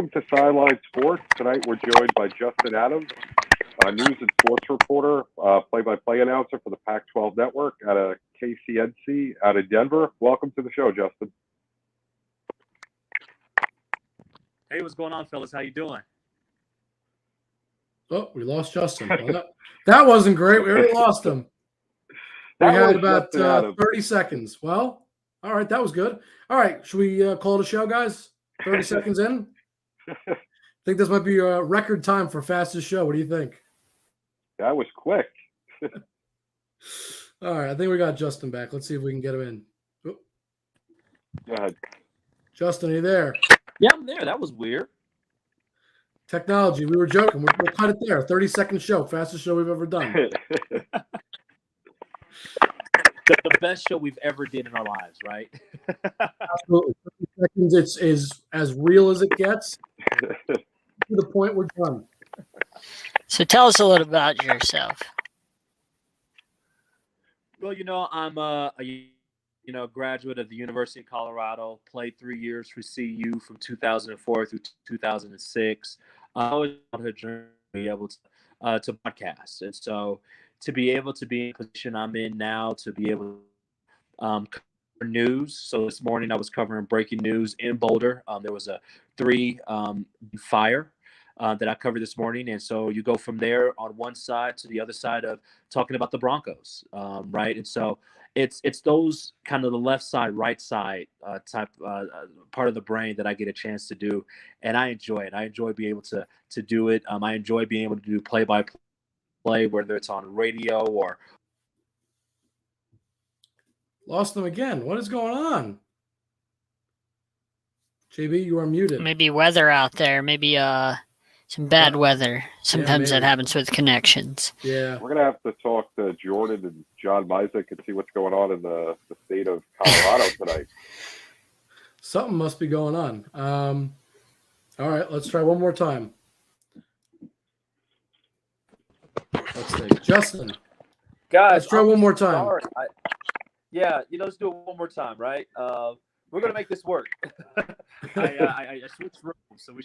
Welcome to Sideline Sports. Tonight we're joined by Justin Adams, news and sports reporter, play-by-play announcer for the Pac-12 Network at a KCNC out of Denver. Welcome to the show, Justin. Hey, what's going on, fellas? How you doing? Oh, we lost Justin. Well, that wasn't great. We already lost him. We had about 30 seconds. Well, all right, that was good. All right, should we call it a show, guys? 30 seconds in? I think this might be a record time for fastest show. What do you think? That was quick. All right, I think we got Justin back. Let's see if we can get him in. Oh. Go ahead. Justin, are you there? Yeah, I'm there. That was weird. Technology. We were joking. We'll cut it there. 30-second show. Fastest show we've ever done. The best show we've ever did in our lives, right? Absolutely. 30 seconds is as real as it gets. To the point we're done. So tell us a little about yourself. Well, I'm a graduate of the University of Colorado, played 3 years for CU from 2004 through 2006. I always wanted to be able to podcast. And so to be able to be in the position I'm in now, to be able to cover news. So this morning I was covering breaking news in Boulder. There was a 3 fire that I covered this morning. And so you go from there on one side to the other side of talking about the Broncos, right? And so it's those kind of the left side, right side type part of the brain that I get a chance to do. And I enjoy it. I enjoy being able to do it. I enjoy being able to do play-by-play, whether it's on radio or. Lost them again. What is going on? JB, you are muted. Maybe weather out there. Maybe some bad weather. Sometimes that happens with connections. Yeah. We're going to have to talk to Jordan and John Mizek and see what's going on in the state of Colorado tonight. Something must be going on. All right, let's try one more time. Let's see. Justin. Guys, let's try one more time. Let's do it one more time, right? We're going to make this work. I switched rooms, so we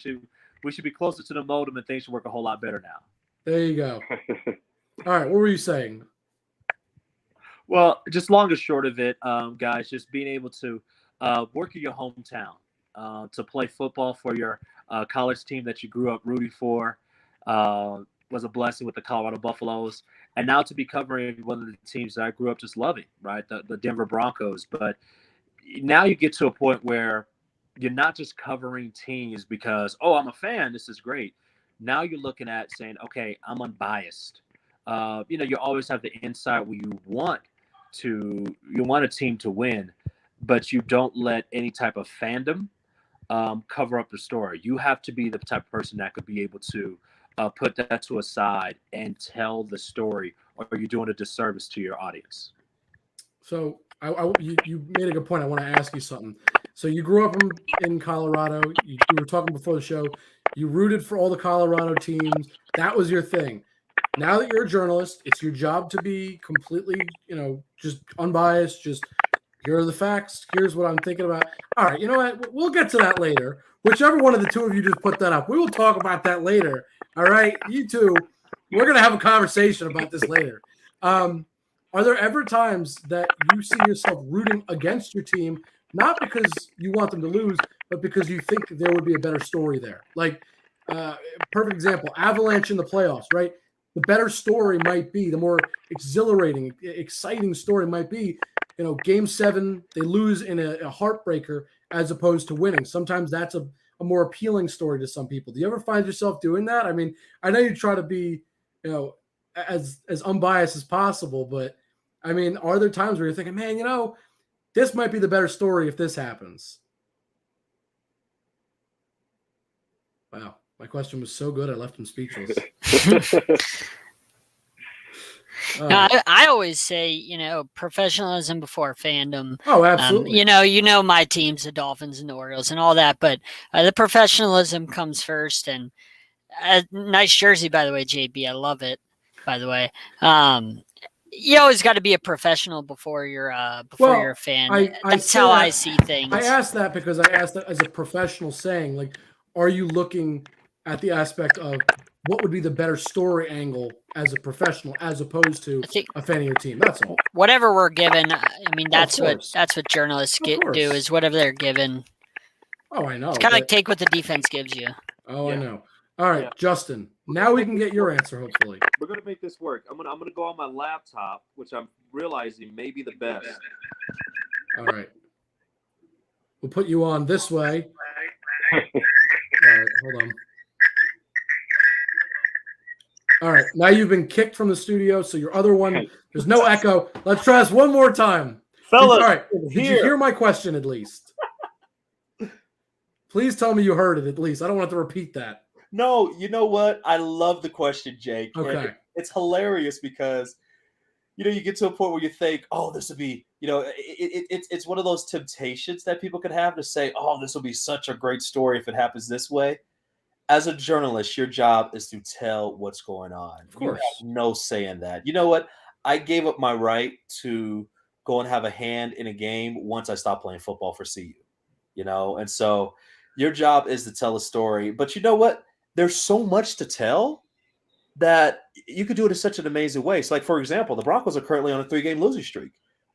should be closer to the modem and things should work a whole lot better now. There you go. All right, what were you saying? Well, just long and short of it, guys, just being able to work in your hometown, to play football for your college team that you grew up rooting for was a blessing with the Colorado Buffaloes. And now to be covering one of the teams that I grew up just loving, right, the Denver Broncos. But now you get to a point where you're not just covering teams because, I'm a fan, this is great. Now you're looking at saying, okay, I'm unbiased. You always have the insight where you want a team to win, but you don't let any type of fandom cover up the story. You have to be the type of person that could be able to put that to a side and tell the story, or you're doing a disservice to your audience. So you made a good point. I want to ask you something. So you grew up in Colorado. You were talking before the show. You rooted for all the Colorado teams. That was your thing. Now that you're a journalist, it's your job to be completely, just unbiased. Just here are the facts. Here's what I'm thinking about. All right, you know what? We'll get to that later. Whichever one of the two of you just put that up, we will talk about that later. All right, you two, we're going to have a conversation about this later. Are there ever times that you see yourself rooting against your team, not because you want them to lose, but because you think there would be a better story there? Like, perfect example, Avalanche in the playoffs, right? The better story might be, the more exhilarating, exciting story might be, Game 7, they lose in a heartbreaker as opposed to winning. Sometimes that's a more appealing story to some people. Do you ever find yourself doing that? I mean, I know you try to be, as unbiased as possible, but I mean, are there times where you're thinking, man, this might be the better story if this happens? Wow. My question was so good, I left him speechless. No, I always say, professionalism before fandom. Oh, absolutely. My teams, the Dolphins and the Orioles and all that, but the professionalism comes first. And nice jersey, by the way, JB. I love it, by the way. You always got to be a professional before you're a fan. That's how I see things. I asked that because I asked that as a professional saying, like, are you looking at the aspect of what would be the better story angle as a professional as opposed to a fan of your team? That's all. Whatever we're given, I mean, that's what course. journalists do course. is whatever they're given. Oh, I know. It's kind of like take what the defense gives you. Oh, Yeah. I know. All right, Yeah. Justin. Now we can get your answer, hopefully. We're gonna make this work. I'm gonna go on my laptop, which I'm realizing may be the best. All right. We'll put you on this way. All right, hold on. All right, now you've been kicked from the studio, so your other one, there's no echo. Let's try this one more time. Fellas, all right, did you hear my question at least? Please tell me you heard it at least. I don't want to repeat that. No, you know what? I love the question, Jake. Okay. And it's hilarious because, you get to a point where you think, oh, this would be, it's one of those temptations that people could have to say, oh, this will be such a great story if it happens this way. As a journalist, your job is to tell what's going on. Of course. You have no say in that. You know what? I gave up my right to go and have a hand in a game once I stopped playing football for CU, and so your job is to tell a story. But you know what? There's so much to tell that you could do it in such an amazing way. So, like, for example, the Broncos are currently on a 3-game losing streak.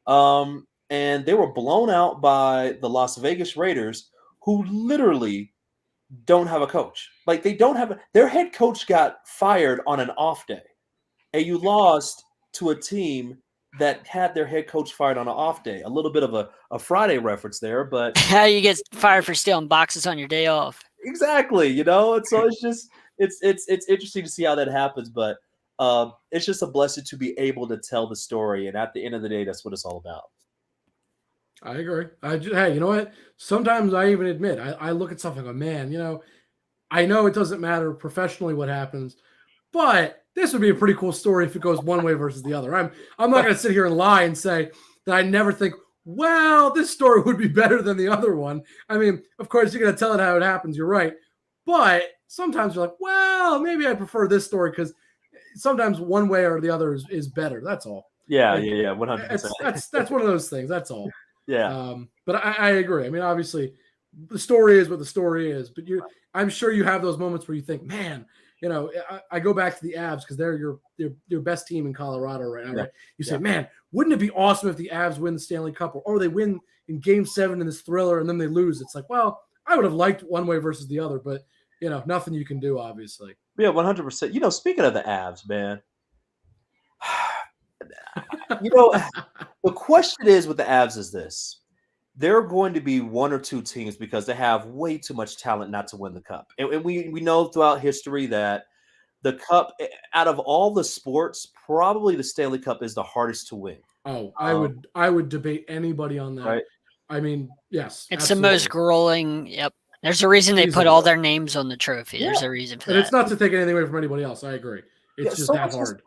And they were blown out by the Las Vegas Raiders, who literally don't have a coach. Like, they don't have their head coach got fired on an off day. And you lost to a team that had their head coach fired on an off day. A little bit of a Friday reference there, but How you get fired for stealing boxes on your day off? exactly, and so it's just it's interesting to see how that happens, but it's just a blessing to be able to tell the story, and at the end of the day, that's what it's all about. I agree. Hey, you know what? Sometimes I even admit I look at something and go, man, I know it doesn't matter professionally what happens, but this would be a pretty cool story if it goes one way versus the other. I'm not going to sit here and lie and say that I never think, well, this story would be better than the other one. I mean, of course, you're going to tell it how it happens. You're right. But sometimes you're like, well, maybe I prefer this story because sometimes one way or the other is better. That's all. Yeah, 100%. That's one of those things. That's all. Yeah. But I agree. I mean, obviously, the story is what the story is. But I'm sure you have those moments where you think, man, I go back to the Avs because they're your best team in Colorado right now. Right? You say, man, wouldn't it be awesome if the Avs win the Stanley Cup or they win in Game 7 in this thriller and then they lose? It's like, well, I would have liked one way versus the other, but nothing you can do, obviously. Yeah, 100%. Speaking of the Avs, man, the question is with the Avs is this. There are going to be one or two teams because they have way too much talent not to win the cup. And we know throughout history that the cup, out of all the sports, probably the Stanley Cup is the hardest to win. Oh, I would debate anybody on that. Right? I mean, yes. It's absolutely. the most grueling. Yep. There's a reason they put all their names on the trophy. Yeah. There's a reason for that. And it's not to take anything away from anybody else. I agree. It's just that hard.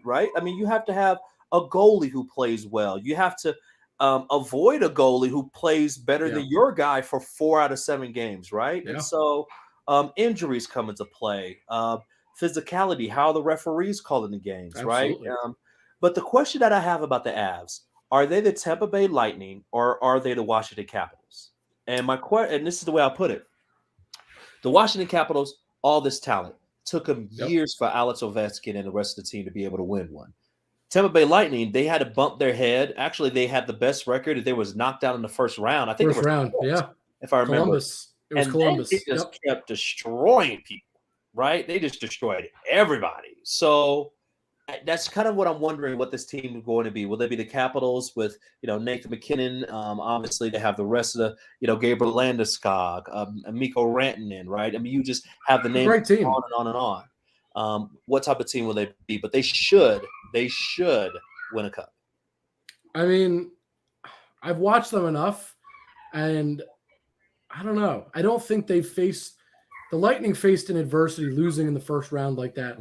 Right. I mean, you have to have a goalie who plays well. You have to avoid a goalie who plays better than your guy for 4 out of 7 games, right? Yeah. And so injuries come into play. Physicality, how the referees call in the games, absolutely. Right? But the question that I have about the Avs, are they the Tampa Bay Lightning or are they the Washington Capitals? And and this is the way I put it. The Washington Capitals, all this talent. Took them years for Alex Ovechkin and the rest of the team to be able to win one. Tampa Bay Lightning, they had to bump their head. Actually, they had the best record. They was knocked out in the first round. I think first round, if I remember. Columbus. It was Columbus. They just kept destroying people, right? They just destroyed everybody. So that's kind of what I'm wondering what this team is going to be. Will they be the Capitals with, Nathan McKinnon? Obviously, they have the rest of the, Gabriel Landeskog, Mikko Rantanen, right? I mean, you just have the name great team. On and on and on. What type of team will they be? But they should win a cup. I mean, I've watched them enough, and I don't know. I don't think the Lightning faced an adversity losing in the first round like that.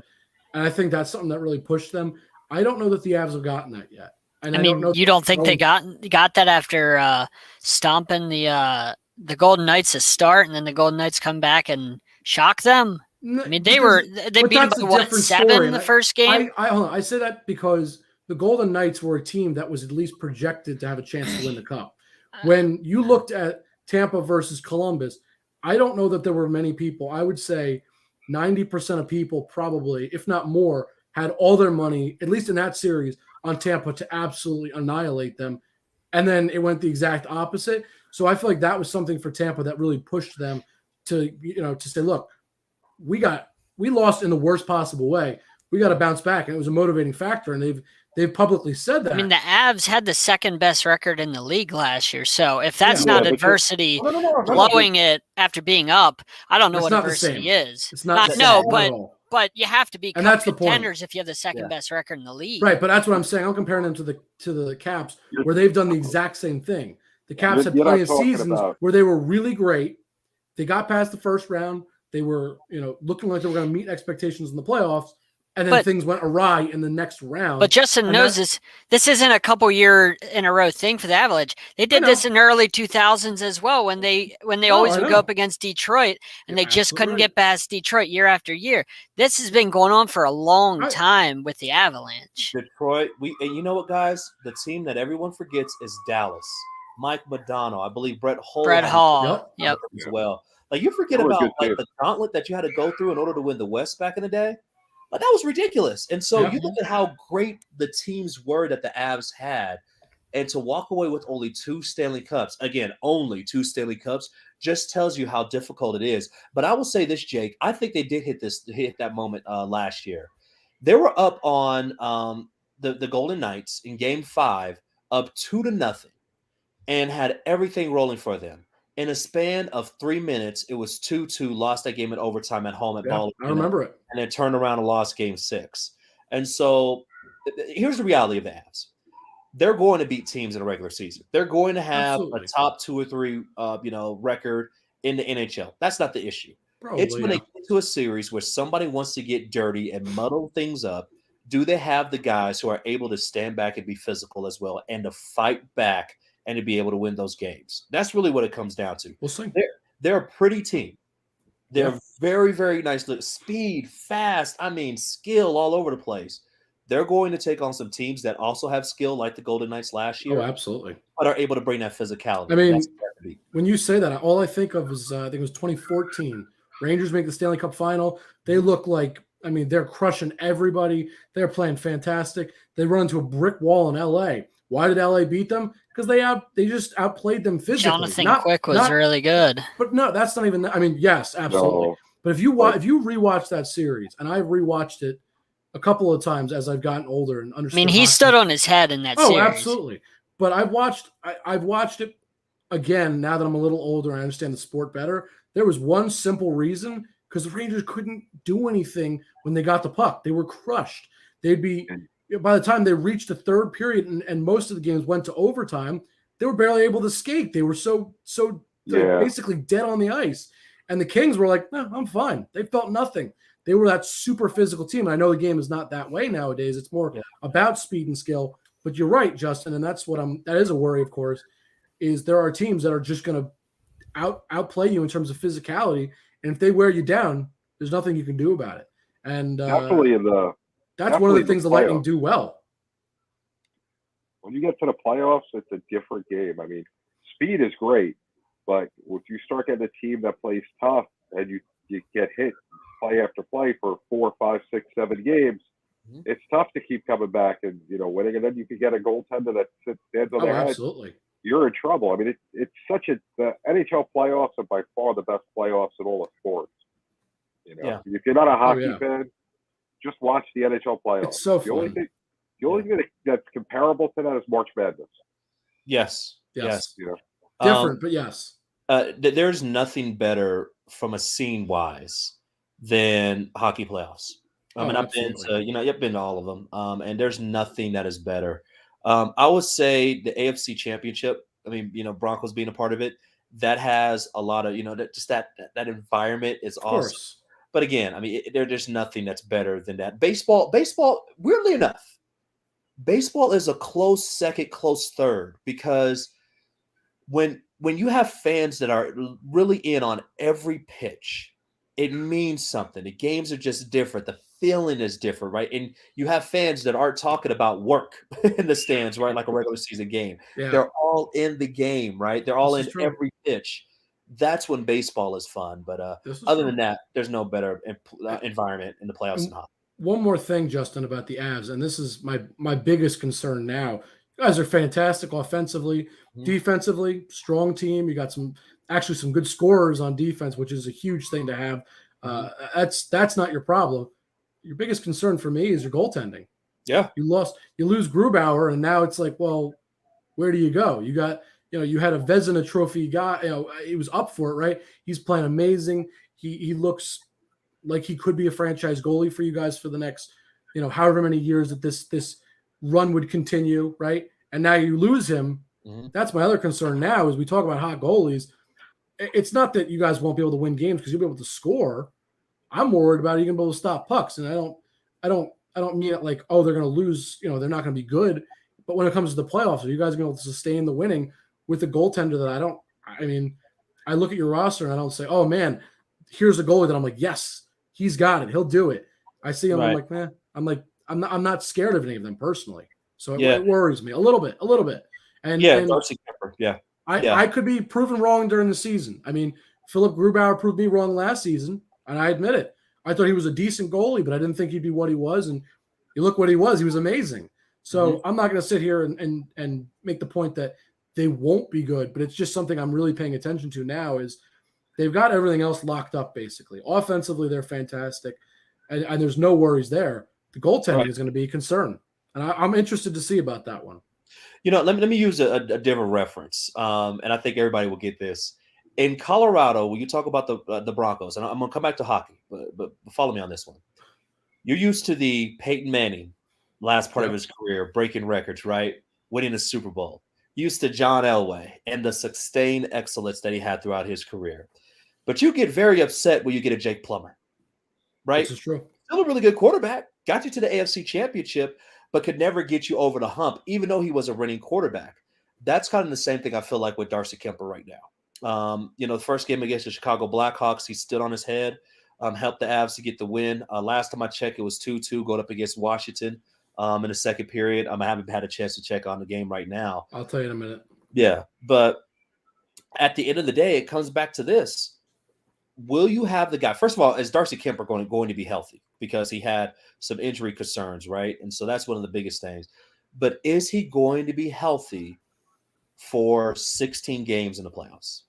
And I think that's something that really pushed them. I don't know that the Avs have gotten that yet. And I mean, you don't think they got that after stomping the Golden Knights to start, and then the Golden Knights come back and shock them? I mean, they beat them by 7 in the first game? I say that because the Golden Knights were a team that was at least projected to have a chance to win the cup. When you looked at Tampa versus Columbus, I don't know that there were many people. I would say 90% of people probably, if not more, had all their money, at least in that series, on Tampa to absolutely annihilate them. And then it went the exact opposite. So I feel like that was something for Tampa that really pushed them to, to say, look, we lost in the worst possible way. We got to bounce back. And it was a motivating factor. And they've publicly said that. I mean, the Avs had the second best record in the league last year. So if that's not adversity blowing it after being up, I don't know what adversity is. It's not but you have to be contenders if you have the second best record in the league. Right, but that's what I'm saying. I'm comparing them to the Caps, where they've done the exact same thing. The Caps had plenty of seasons where they were really great. They got past the first round. They were, looking like they were going to meet expectations in the playoffs, and then things went awry in the next round. But Justin knows this isn't a couple year in a row thing for the Avalanche. They did this in the early 2000s as well when they always would go up against Detroit, and they just couldn't get past Detroit year after year. This has been going on for a long time with the Avalanche. Detroit, and you know what, guys? The team that everyone forgets is Dallas. Mike Modano, I believe Brett Hull. Yep. As well. Like, you forget about the gauntlet that you had to go through in order to win the West back in the day. Like, that was ridiculous. And so you look at how great the teams were that the Avs had, and to walk away with only 2 Stanley Cups, again, only 2 Stanley Cups, just tells you how difficult it is. But I will say this, Jake, I think they did hit that moment last year. They were up on the Golden Knights in Game 5, up 2-0, and had everything rolling for them. In a span of 3 minutes, it was 2-2, lost that game in overtime at home at Ball. I remember it. And then turned around and lost Game 6. And so here's the reality of the Avs. They're going to beat teams in a regular season. They're going to have a top 2 or 3 record in the NHL. That's not the issue. It's when they get to a series where somebody wants to get dirty and muddle things up. Do they have the guys who are able to stand back and be physical as well and to fight back and to be able to win those games? That's really what it comes down to. We'll see. They're a pretty team. They're very, very nice. Speed, fast, skill all over the place. They're going to take on some teams that also have skill, like the Golden Knights last year. Oh, absolutely. But are able to bring that physicality. I mean, when you say that, all I think of is, I think it was 2014. Rangers make the Stanley Cup final. They look like, they're crushing everybody. They're playing fantastic. They run into a brick wall in L.A. Why did LA beat them? Because they just outplayed them physically. Jonathan Quick was really good. But no, that's not even. Yes, absolutely. No. But if you rewatch that series, and I've rewatched it a couple of times as I've gotten older and understood. He stood on his head in that series. Oh, absolutely. But I've watched it again now that I'm a little older and I understand the sport better. There was one simple reason, because the Rangers couldn't do anything when they got the puck. They were crushed. They'd be. By the time they reached the third period and most of the games went to overtime, they were barely able to skate. They were so basically dead on the ice. And the Kings were like, no, I'm fine. They felt nothing. They were that super physical team. And I know the game is not that way nowadays. It's more about speed and skill. But you're right, Justin, and that's that is a worry, of course, is there are teams that are just going to outplay you in terms of physicality. And if they wear you down, there's nothing you can do about it. And definitely that's one of the things the Lightning do well. When you get to the playoffs, it's a different game. Speed is great, but if you start getting a team that plays tough and you get hit play after play for 4, 5, 6, 7 games, it's tough to keep coming back and winning. And then you can get a goaltender that stands on their head. Absolutely. You're in trouble. It's such the NHL playoffs are by far the best playoffs in all of sports. If you're not a hockey fan, just watch the NHL playoffs. It's so fun. The only thing that's comparable to that is March Madness. Yes. Different, but yes. There's nothing better from a scene-wise than hockey playoffs. I've been to all of them, and there's nothing that is better. I would say the AFC Championship. Broncos being a part of it, that has a lot of that environment is awesome. But again, there's nothing that's better than that. Baseball, weirdly enough, baseball is a close second, close third, because when you have fans that are really in on every pitch, it means something. The games are just different. The feeling is different, right? And you have fans that aren't talking about work in the stands, right? Like a regular season game. Yeah. They're all in the game, right? They're all in every pitch. that's when baseball is fun. But other than that, there's no better environment in the playoffs than hockey. One more thing, Justin, about the Avs, and this is my biggest concern now. You guys are fantastic offensively, defensively, strong team. You got some good scorers on defense, which is a huge thing to have. That's not your problem. Your biggest concern for me is your goaltending. Yeah, you lose Grubauer, and now it's like, well, where do you go? You got, you had a Vezina Trophy guy. He was up for it, right? He's playing amazing. He looks like he could be a franchise goalie for you guys for the next, however many years that this run would continue, right? And now you lose him. That's my other concern now. As we talk about hot goalies, it's not that you guys won't be able to win games because you'll be able to score. I'm worried about you going to be able to stop pucks, and I don't mean it like, oh, they're going to lose. They're not going to be good. But when it comes to the playoffs, are you guys going to be able to sustain the winning with a goaltender that I look at your roster and I don't say, oh man, here's a goalie that I'm like, yes, he's got it. He'll do it. I see him. Right. I'm like, man, I'm not scared of any of them personally. So it worries me a little bit. And Darcy Kemper. Yeah. I could be proven wrong during the season. I mean, Philip Grubauer proved me wrong last season, and I admit it. I thought he was a decent goalie, but I didn't think he'd be what he was. And you look what he was. He was amazing. So I'm not going to sit here and make the point that they won't be good, but it's just something I'm really paying attention to now is they've got everything else locked up, basically. Offensively, they're fantastic, and there's no worries there. The goaltending is going to be a concern, and I'm interested to see about that one. Let me use a different reference, and I think everybody will get this. In Colorado, when you talk about the Broncos, and I'm going to come back to hockey, but follow me on this one. You're used to the Peyton Manning last part of his career, breaking records, right? Winning a Super Bowl. Used to John Elway and the sustained excellence that he had throughout his career. But you get very upset when you get a Jake Plummer, right? This is true. Still a really good quarterback. Got you to the AFC Championship, but could never get you over the hump, even though he was a running quarterback. That's kind of the same thing I feel like with Darcy Kemper right now. The first game against the Chicago Blackhawks, he stood on his head, helped the Avs to get the win. Last time I checked, it was 2-2 going up against Washington in the second period. I haven't had a chance to check on the game right now. I'll tell you in a minute. Yeah, but at the end of the day, it comes back to this. Will you have the guy? First of all, is Darcy Kemper going to be healthy? Because he had some injury concerns, right? And so that's one of the biggest things. But is he going to be healthy for 16 games in the playoffs?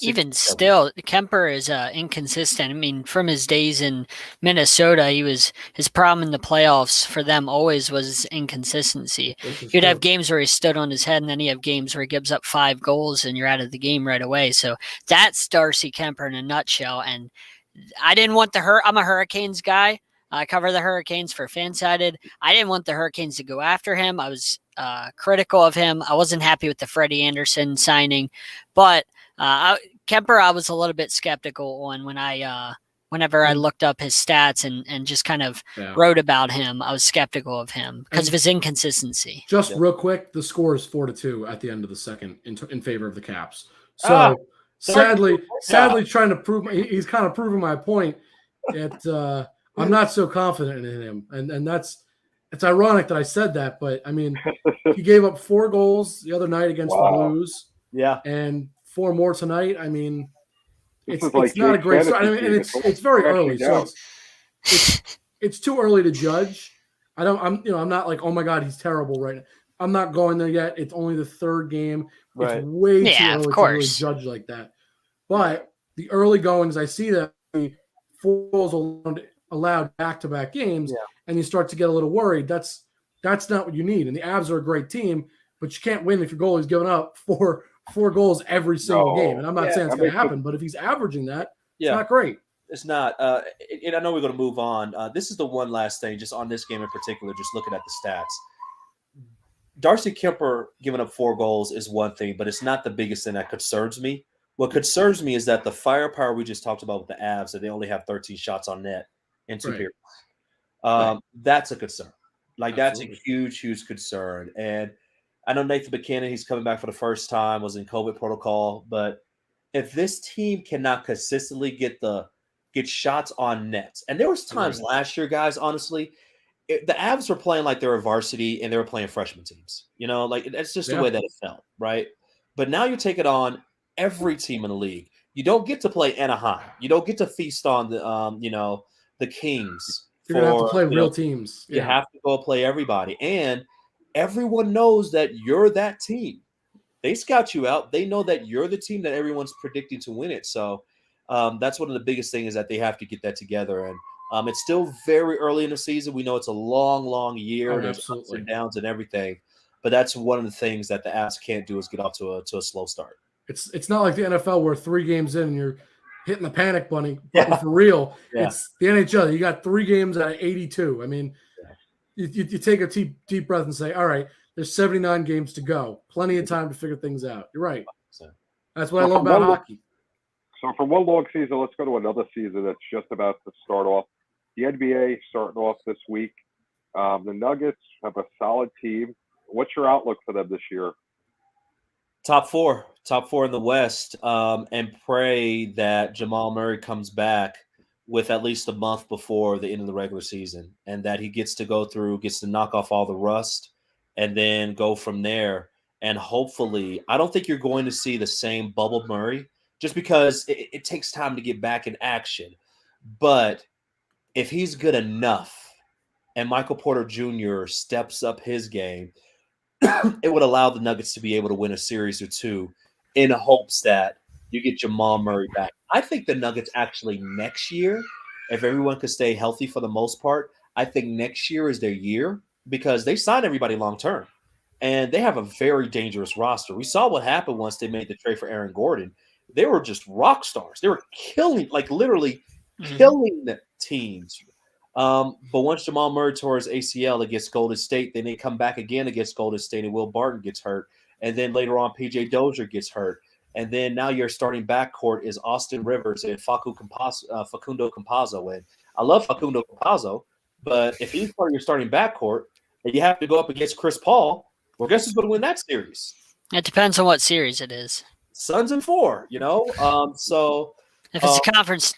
Even still, Kemper is inconsistent. I mean, from his days in Minnesota, his problem in the playoffs for them always was inconsistency. You'd have games where he stood on his head, and then you have games where he gives up 5 goals, and you're out of the game right away. So that's Darcy Kemper in a nutshell. And I didn't want I'm a Hurricanes guy. I cover the Hurricanes for Fansided. I didn't want the Hurricanes to go after him. I was critical of him. I wasn't happy with the Freddie Anderson signing, but Kemper, I was a little bit skeptical on whenever I looked up his stats and just kind of wrote about him. I was skeptical of him because of his inconsistency. Just real quick, the score is 4-2 at the end of the second in favor of the Caps. So sadly, trying to prove he's kind of proving my point that I'm not so confident in him, and it's ironic that I said that, but I mean, he gave up 4 goals the other night against the Blues, and 4 more tonight. I mean, it's not a great start. I mean, and it's very early, so it's too early to judge. I'm not like, oh my God, he's terrible right now. I'm not going there yet. It's only the 3rd game. Right. It's way too early to really judge like that. But the early goings, I see that 4 goals allowed back-to-back games, and you start to get a little worried. That's not what you need. And the Avs are a great team, but you can't win if your goalie's giving up four goals every single game. And I'm not saying it's going to happen, but if he's averaging that, it's not great. It's not. And I know we're going to move on. This is the one last thing, just on this game in particular, just looking at the stats. Darcy Kemper giving up 4 goals is one thing, but it's not the biggest thing that concerns me. What concerns me is that the firepower we just talked about with the Avs, that they only have 13 shots on net in 2 periods. That's a concern. That's a huge, huge concern. And I know Nathan McKinnon, he's coming back for the first time, was in COVID protocol. But if this team cannot consistently get shots on nets, and there was times last year, guys, honestly, the Avs were playing like they were varsity and they were playing freshman teams. That's just the way that it felt, right? But now you take it on every team in the league. You don't get to play Anaheim. You don't get to feast on the Kings. You're gonna have to play real teams. You have to go play everybody, and everyone knows that you're that team. They scout you out. They know that you're the team that everyone's predicting to win it. So that's one of the biggest things is that they have to get that together. And it's still very early in the season. We know it's a long, long year. Oh, There's absolutely. ups and downs and everything. But that's one of the things that the Avs can't do is get off to a slow start. It's not like the NFL where 3 games in and you're hitting the panic button for real. Yeah. It's the NHL. You got 3 games out of 82. I mean, you take a deep breath and say, all right, there's 79 games to go. Plenty of time to figure things out. You're right. That's what I love about hockey. So from one long season, let's go to another season that's just about to start off. The NBA starting off this week. The Nuggets have a solid team. What's your outlook for them this year? Top four in the West, and pray that Jamal Murray comes back with at least a month before the end of the regular season, and that he gets to knock off all the rust, and then go from there. And hopefully, I don't think you're going to see the same bubble Murray, just because it takes time to get back in action. But if he's good enough, and Michael Porter Jr. steps up his game, it would allow the Nuggets to be able to win a series or two in hopes that you get Jamal Murray back. I think the Nuggets actually next year, if everyone could stay healthy for the most part, I think next year is their year because they signed everybody long term. And they have a very dangerous roster. We saw what happened once they made the trade for Aaron Gordon. They were just rock stars. They were killing, like literally killing teams. But once Jamal Murray tore his ACL against Golden State, then they come back again against Golden State, and Will Barton gets hurt. And then later on, PJ Dozier gets hurt. And then now your starting backcourt is Austin Rivers and Facundo Campazzo. And I love Facundo Campazzo, but if he's part of your starting backcourt and you have to go up against Chris Paul, well, guess who's going to win that series? It depends on what series it is. Suns in 4, So if it's a conference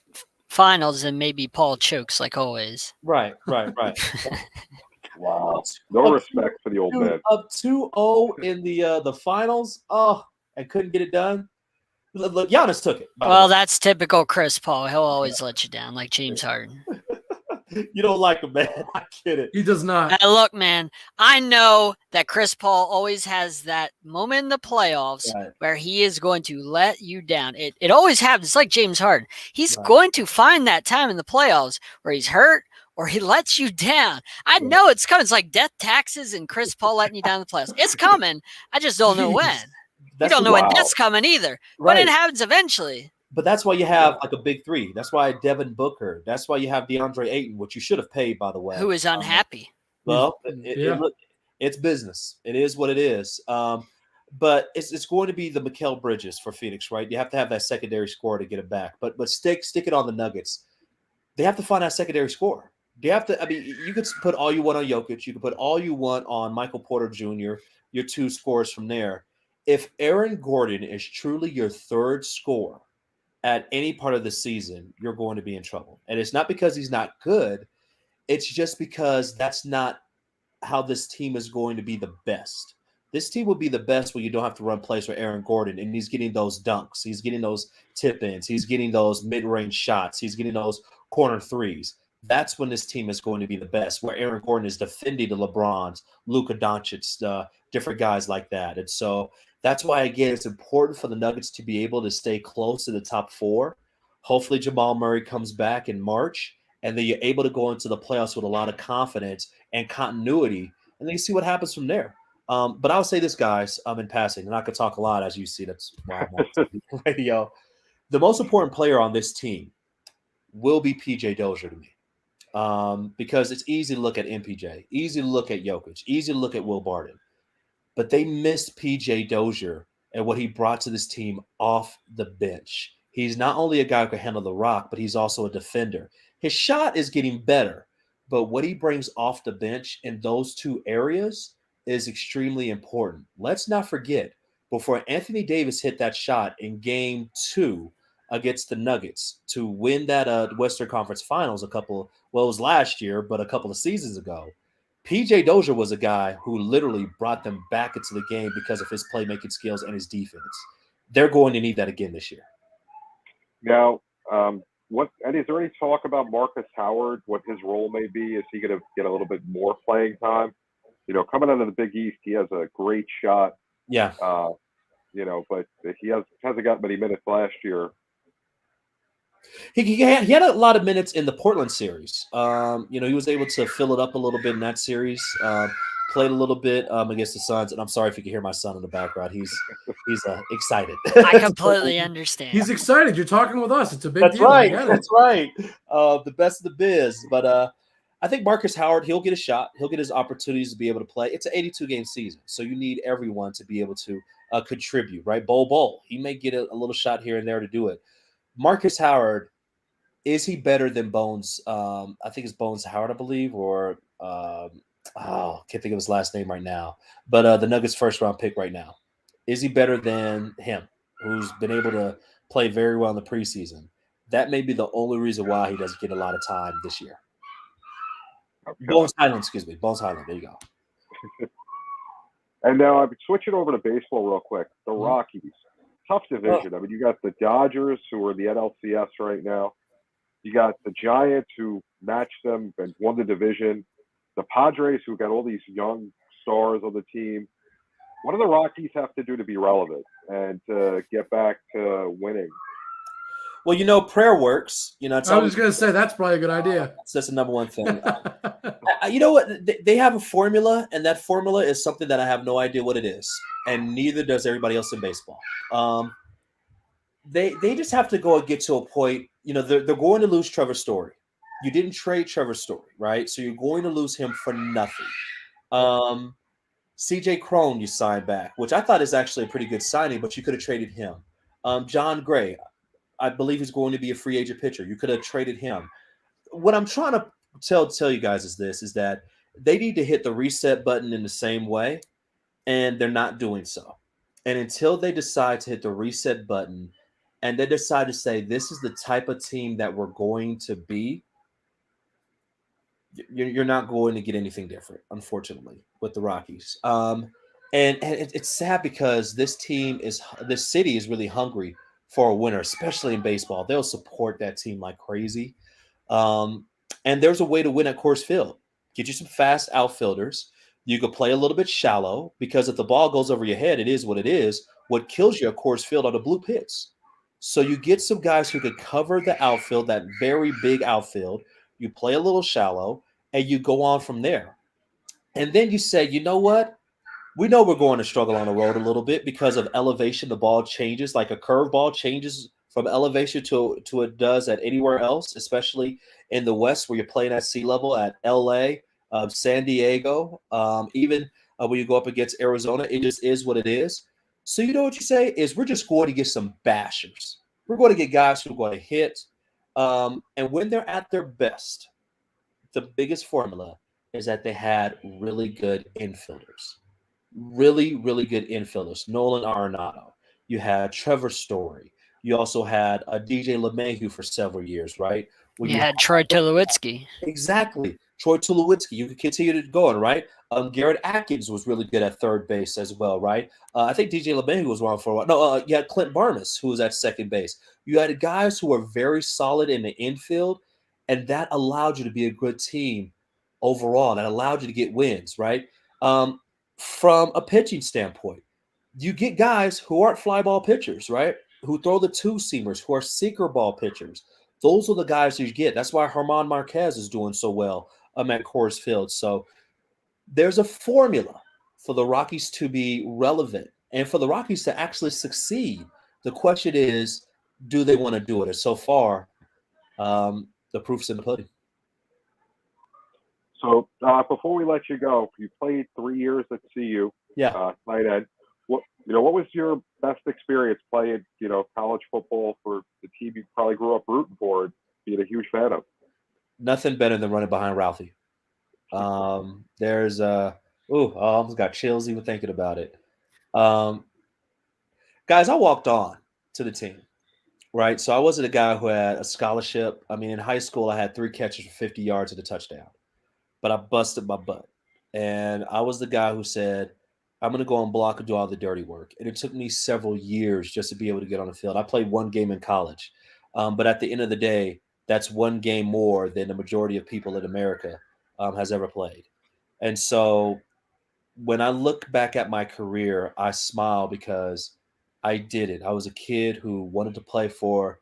finals, then maybe Paul chokes like always. Right. Wow. No respect for the old man. Up 2-0 in the finals. Oh, and couldn't get it done. Look, Giannis took it. Well, that's typical Chris Paul. He'll always let you down, like James Harden. You don't like him, man. I get it. He does not. Look, man, I know that Chris Paul always has that moment in the playoffs where he is going to let you down. It always happens. It's like James Harden. He's going to find that time in the playoffs where he's hurt or he lets you down. I know it's coming. It's like death taxes and Chris Paul letting you down in the playoffs. It's coming. I just don't know when. You don't know when that's coming either. But it happens eventually. But that's why you have like a big 3. That's why Devin Booker. That's why you have DeAndre Ayton, which you should have paid, by the way. Who is unhappy. Well, it's business. It is what it is. But it's going to be the Mikal Bridges for Phoenix, right? You have to have that secondary score to get it back. But stick it on the Nuggets. They have to find that secondary score. They have to. I mean, you could put all you want on Jokic. You could put all you want on Michael Porter Jr. Your 2 scores from there. If Aaron Gordon is truly your 3rd scorer at any part of the season, you're going to be in trouble. And it's not because he's not good. It's just because that's not how this team is going to be the best. This team will be the best when you don't have to run plays for Aaron Gordon, and he's getting those dunks. He's getting those tip-ins. He's getting those mid-range shots. He's getting those corner threes. That's when this team is going to be the best, where Aaron Gordon is defending the LeBrons, Luka Doncic, different guys like that. And so that's why, again, it's important for the Nuggets to be able to stay close to the top 4. Hopefully Jamal Murray comes back in March, and then you're able to go into the playoffs with a lot of confidence and continuity, and then you see what happens from there. But I'll say this, guys, in passing, and I could talk a lot, as you see. That's why I'm on radio. The most important player on this team will be PJ Dozier to me. Because it's easy to look at MPJ, easy to look at Jokic, easy to look at Will Barton. But they missed PJ Dozier and what he brought to this team off the bench. He's not only a guy who can handle the rock, but he's also a defender. His shot is getting better, but what he brings off the bench in those 2 areas is extremely important. Let's not forget, before Anthony Davis hit that shot in Game 2 against the Nuggets to win that Western Conference Finals it was last year, but a couple of seasons ago, PJ Dozier was a guy who literally brought them back into the game because of his playmaking skills and his defense. They're going to need that again this year. Now, and is there any talk about Marcus Howard, what his role may be? Is he going to get a little bit more playing time? Coming out of the Big East, he has a great shot. Yeah. But he hasn't got many minutes last year. He had a lot of minutes in the Portland series. He was able to fill it up a little bit in that series. Played a little bit against the Suns, and I'm sorry if you can hear my son in the background. He's excited. I completely understand. He's excited. You're talking with us. It's a big That's deal. right. That's right. The best of the biz. But I think Marcus Howard, he'll get a shot. He'll get his opportunities to be able to play. It's an 82-game season, so you need everyone to be able to contribute, right? Bol. He may get a little shot here and there to do it. Marcus Howard, is he better than Bones? I think it's Bones Howard, I believe, or can't think of his last name right now. But the Nuggets' first-round pick right now. Is he better than him, who's been able to play very well in the preseason? That may be the only reason why he doesn't get a lot of time this year. Okay. Bones Highland. There you go. And now I'm switching over to baseball real quick. The Rockies, tough division. I mean, you got the Dodgers, who are the NLCS right now. You got the Giants, who matched them and won the division. The Padres, who got all these young stars on the team. What do the Rockies have to do to be relevant and to get back to winning? Well, prayer works. I was just going to say that's probably a good idea. That's the number one thing. You know what? They have a formula, and that formula is something that I have no idea what it is, and neither does everybody else in baseball. They just have to go and get to a point. They're going to lose Trevor Story. You didn't trade Trevor Story, right? So you're going to lose him for nothing. CJ Cron you signed back, which I thought is actually a pretty good signing, but you could have traded him. John Gray, I believe he's going to be a free agent pitcher. You could have traded him. What I'm trying to tell you guys is that they need to hit the reset button in the same way, and they're not doing so. And until they decide to hit the reset button and they decide to say, this is the type of team that we're going to be, you're not going to get anything different, unfortunately, with the Rockies. And it's sad because this city is really hungry for a winner, especially in baseball. They'll support that team like crazy. And there's a way to win at Coors Field. Get you some fast outfielders. You could play a little bit shallow because if the ball goes over your head, it is what it is. What kills you at Coors Field are the blue pits. So you get some guys who could cover the outfield, that very big outfield. You play a little shallow, and you go on from there. And then you say, you know what? We know we're going to struggle on the road a little bit because of elevation. The ball changes, like a curveball changes from elevation to it does at anywhere else, especially in the West where you're playing at sea level at LA, San Diego, even when you go up against Arizona. It just is what it is. So you know what you say is we're just going to get some bashers. We're going to get guys who are going to hit. And when they're at their best, the biggest formula is that they had really good infielders. Really, really good infielders. Nolan Arenado. You had Trevor Story. You also had DJ LeMahieu for several years, right? You had Troy Tulowitzki. Exactly. Troy Tulowitzki. You could continue to go on, right? Garrett Atkins was really good at third base as well, right? I think DJ LeMahieu was around for a while. No, you had Clint Barnes, who was at second base. You had guys who were very solid in the infield, and that allowed you to be a good team overall. That allowed you to get wins, right? From a pitching standpoint, you get guys who aren't fly ball pitchers, right? Who throw the two-seamers, who are sinker ball pitchers. Those are the guys you get. That's why German Marquez is doing so well at Coors Field. So there's a formula for the Rockies to be relevant and for the Rockies to actually succeed. The question is, do they want to do it? And so far, the proof's in the pudding. So before we let you go, you played 3 years at CU. Yeah. Tight end. What was your best experience playing, college football for the team you probably grew up rooting for and being a huge fan of? Nothing better than running behind Ralphie. There's I almost got chills even thinking about it. Guys, I walked on to the team, right? So I wasn't a guy who had a scholarship. I mean, in high school, I had 3 catches for 50 yards and a touchdown, but I busted my butt. And I was the guy who said, I'm going to go on block and do all the dirty work. And it took me several years just to be able to get on the field. I played 1 game in college. But at the end of the day, that's one game more than the majority of people in America has ever played. And so when I look back at my career, I smile because I did it. I was a kid who wanted to play for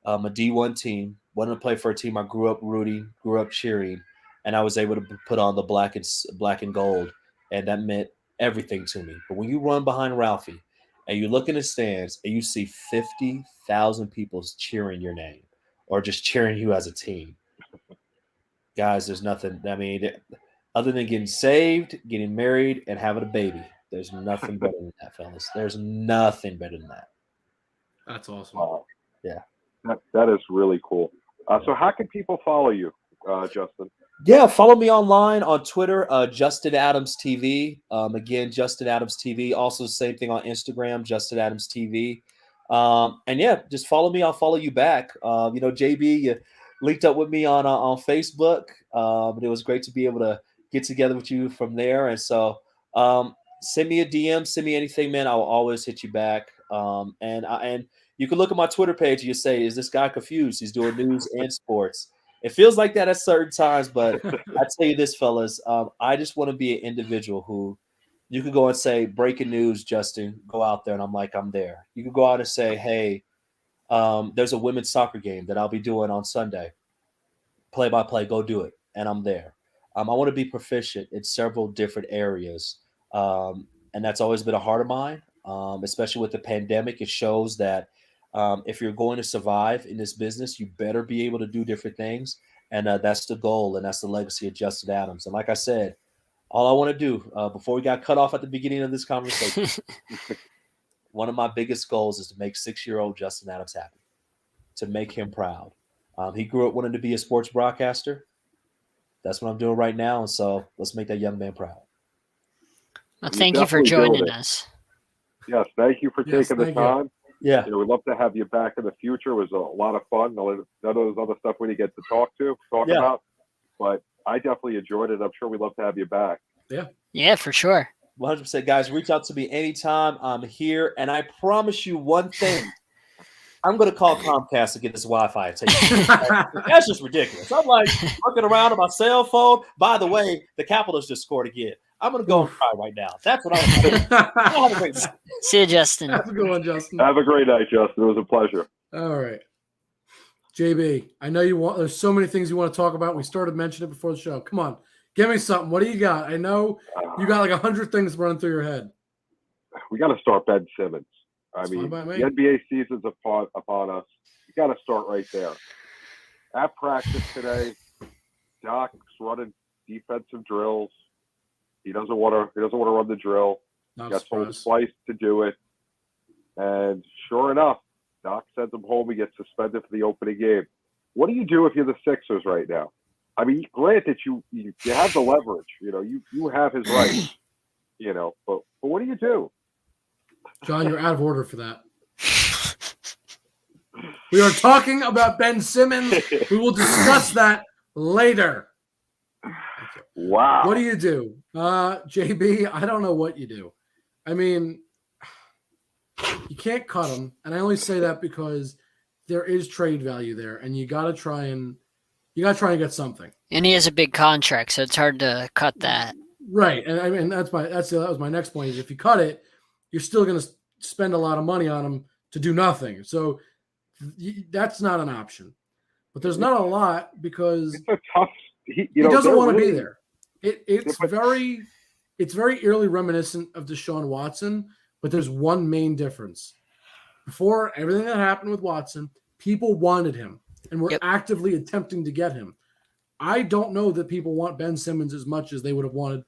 a D1 team, wanted to play for a team I grew up rooting, grew up cheering, and I was able to put on the black and gold, and that meant everything to me. But when you run behind Ralphie and you look in the stands and you see 50,000 people cheering your name or just cheering you as a team, guys, there's nothing. I mean, other than getting saved, getting married, and having a baby, there's nothing better than that, fellas. There's nothing better than that. That's awesome. Yeah. That is really cool. So how can people follow you, Justin? Yeah, follow me online on Twitter, Justin Adams TV. Again, Justin Adams TV. Also, same thing on Instagram, Justin Adams TV. And yeah, just follow me. I'll follow you back. JB, you linked up with me on Facebook. It was great to be able to get together with you from there. And so send me a DM, send me anything, man. I will always hit you back. And you can look at my Twitter page and you say, is this guy confused? He's doing news and sports. It feels like that at certain times, but I tell you this, fellas, I just want to be an individual who you could go and say, breaking news, Justin, go out there. And I'm like, I'm there. You could go out and say, hey, there's a women's soccer game that I'll be doing on Sunday. Play by play, go do it. And I'm there. I want to be proficient in several different areas. And that's always been a heart of mine, especially with the pandemic. It shows that if you're going to survive in this business, you better be able to do different things. And that's the goal, and that's the legacy of Justin Adams. And like I said, all I want to do before we got cut off at the beginning of this conversation, one of my biggest goals is to make 6-year-old Justin Adams happy, to make him proud. He grew up wanting to be a sports broadcaster. That's what I'm doing right now. And so let's make that young man proud. Well, thank you for joining us. Yes, thank you for taking the time. Yeah. We'd love to have you back in the future. It was a lot of fun. None of those other stuff we didn't get to talk about. But I definitely enjoyed it. I'm sure we'd love to have you back. Yeah, for sure. 100%. Guys, reach out to me anytime. I'm here. And I promise you one thing. I'm going to call Comcast to get this Wi-Fi. That's just ridiculous. I'm like looking around on my cell phone. By the way, the Capitals just scored again. I'm going to go and cry right now. That's what I'm doing. See you, Justin. Have a good one, Justin. Have a great night, Justin. It was a pleasure. All right. JB, I know there's so many things you want to talk about. We started mentioning it before the show. Come on. Give me something. What do you got? I know you got like 100 things running through your head. We got to start Ben Simmons. I mean, the NBA season's upon us. You got to start right there. At practice today, Doc's running defensive drills. He doesn't want to run the drill. Got told twice to do it, and sure enough, Doc sends him home. He gets suspended for the opening game. What do you do if you're the Sixers right now? I mean, granted, you have the leverage. You have his rights. But what do you do? John, you're out of order for that. We are talking about Ben Simmons. We will discuss that later. Wow. What do you do? JB, I don't know what you do. I mean, you can't cut him. And I only say that because there is trade value there. And you got to try and get something. And he has a big contract, so it's hard to cut that. Right. And I mean, that was my next point is if you cut it, you're still going to spend a lot of money on him to do nothing. So that's not an option. But there's not a lot because it's a tough. He doesn't want to be there. It's very eerily reminiscent of Deshaun Watson, but there's one main difference. Before everything that happened with Watson, people wanted him and were actively attempting to get him. I don't know that people want Ben Simmons as much as they would have wanted,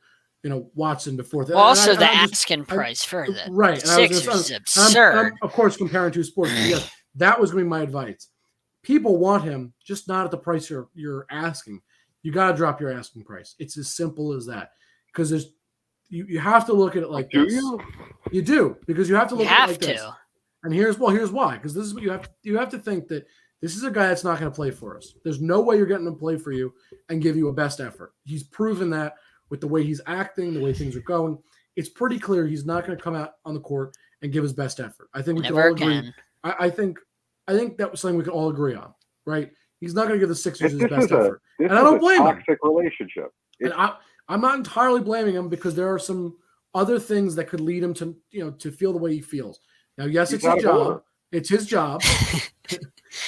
Watson before. Well, also the asking price for the right. Sixers is absurd. I'm, of course, comparing two sports. Yes, that was going to be my advice. People want him, just not at the price you're asking. You got to drop your asking price. It's as simple as that. Because you have to look at it like this. Do you? You do, because you have to look at it like this. And here's why. Because this is what you have to think that this is a guy that's not going to play for us. There's no way you're getting him to play for you and give you a best effort. He's proven that with the way he's acting, the way things are going. It's pretty clear he's not going to come out on the court and give his best effort. I think we can all agree. I think I think that was something we can all agree on, right? He's not going to give the Sixers his This best is a effort. this And I is don't a blame him. toxic relationship. And I'm not entirely blaming him because there are some other things that could lead him to, to feel the way he feels. Now, yes, He's it's not his a job. voter. It's his job.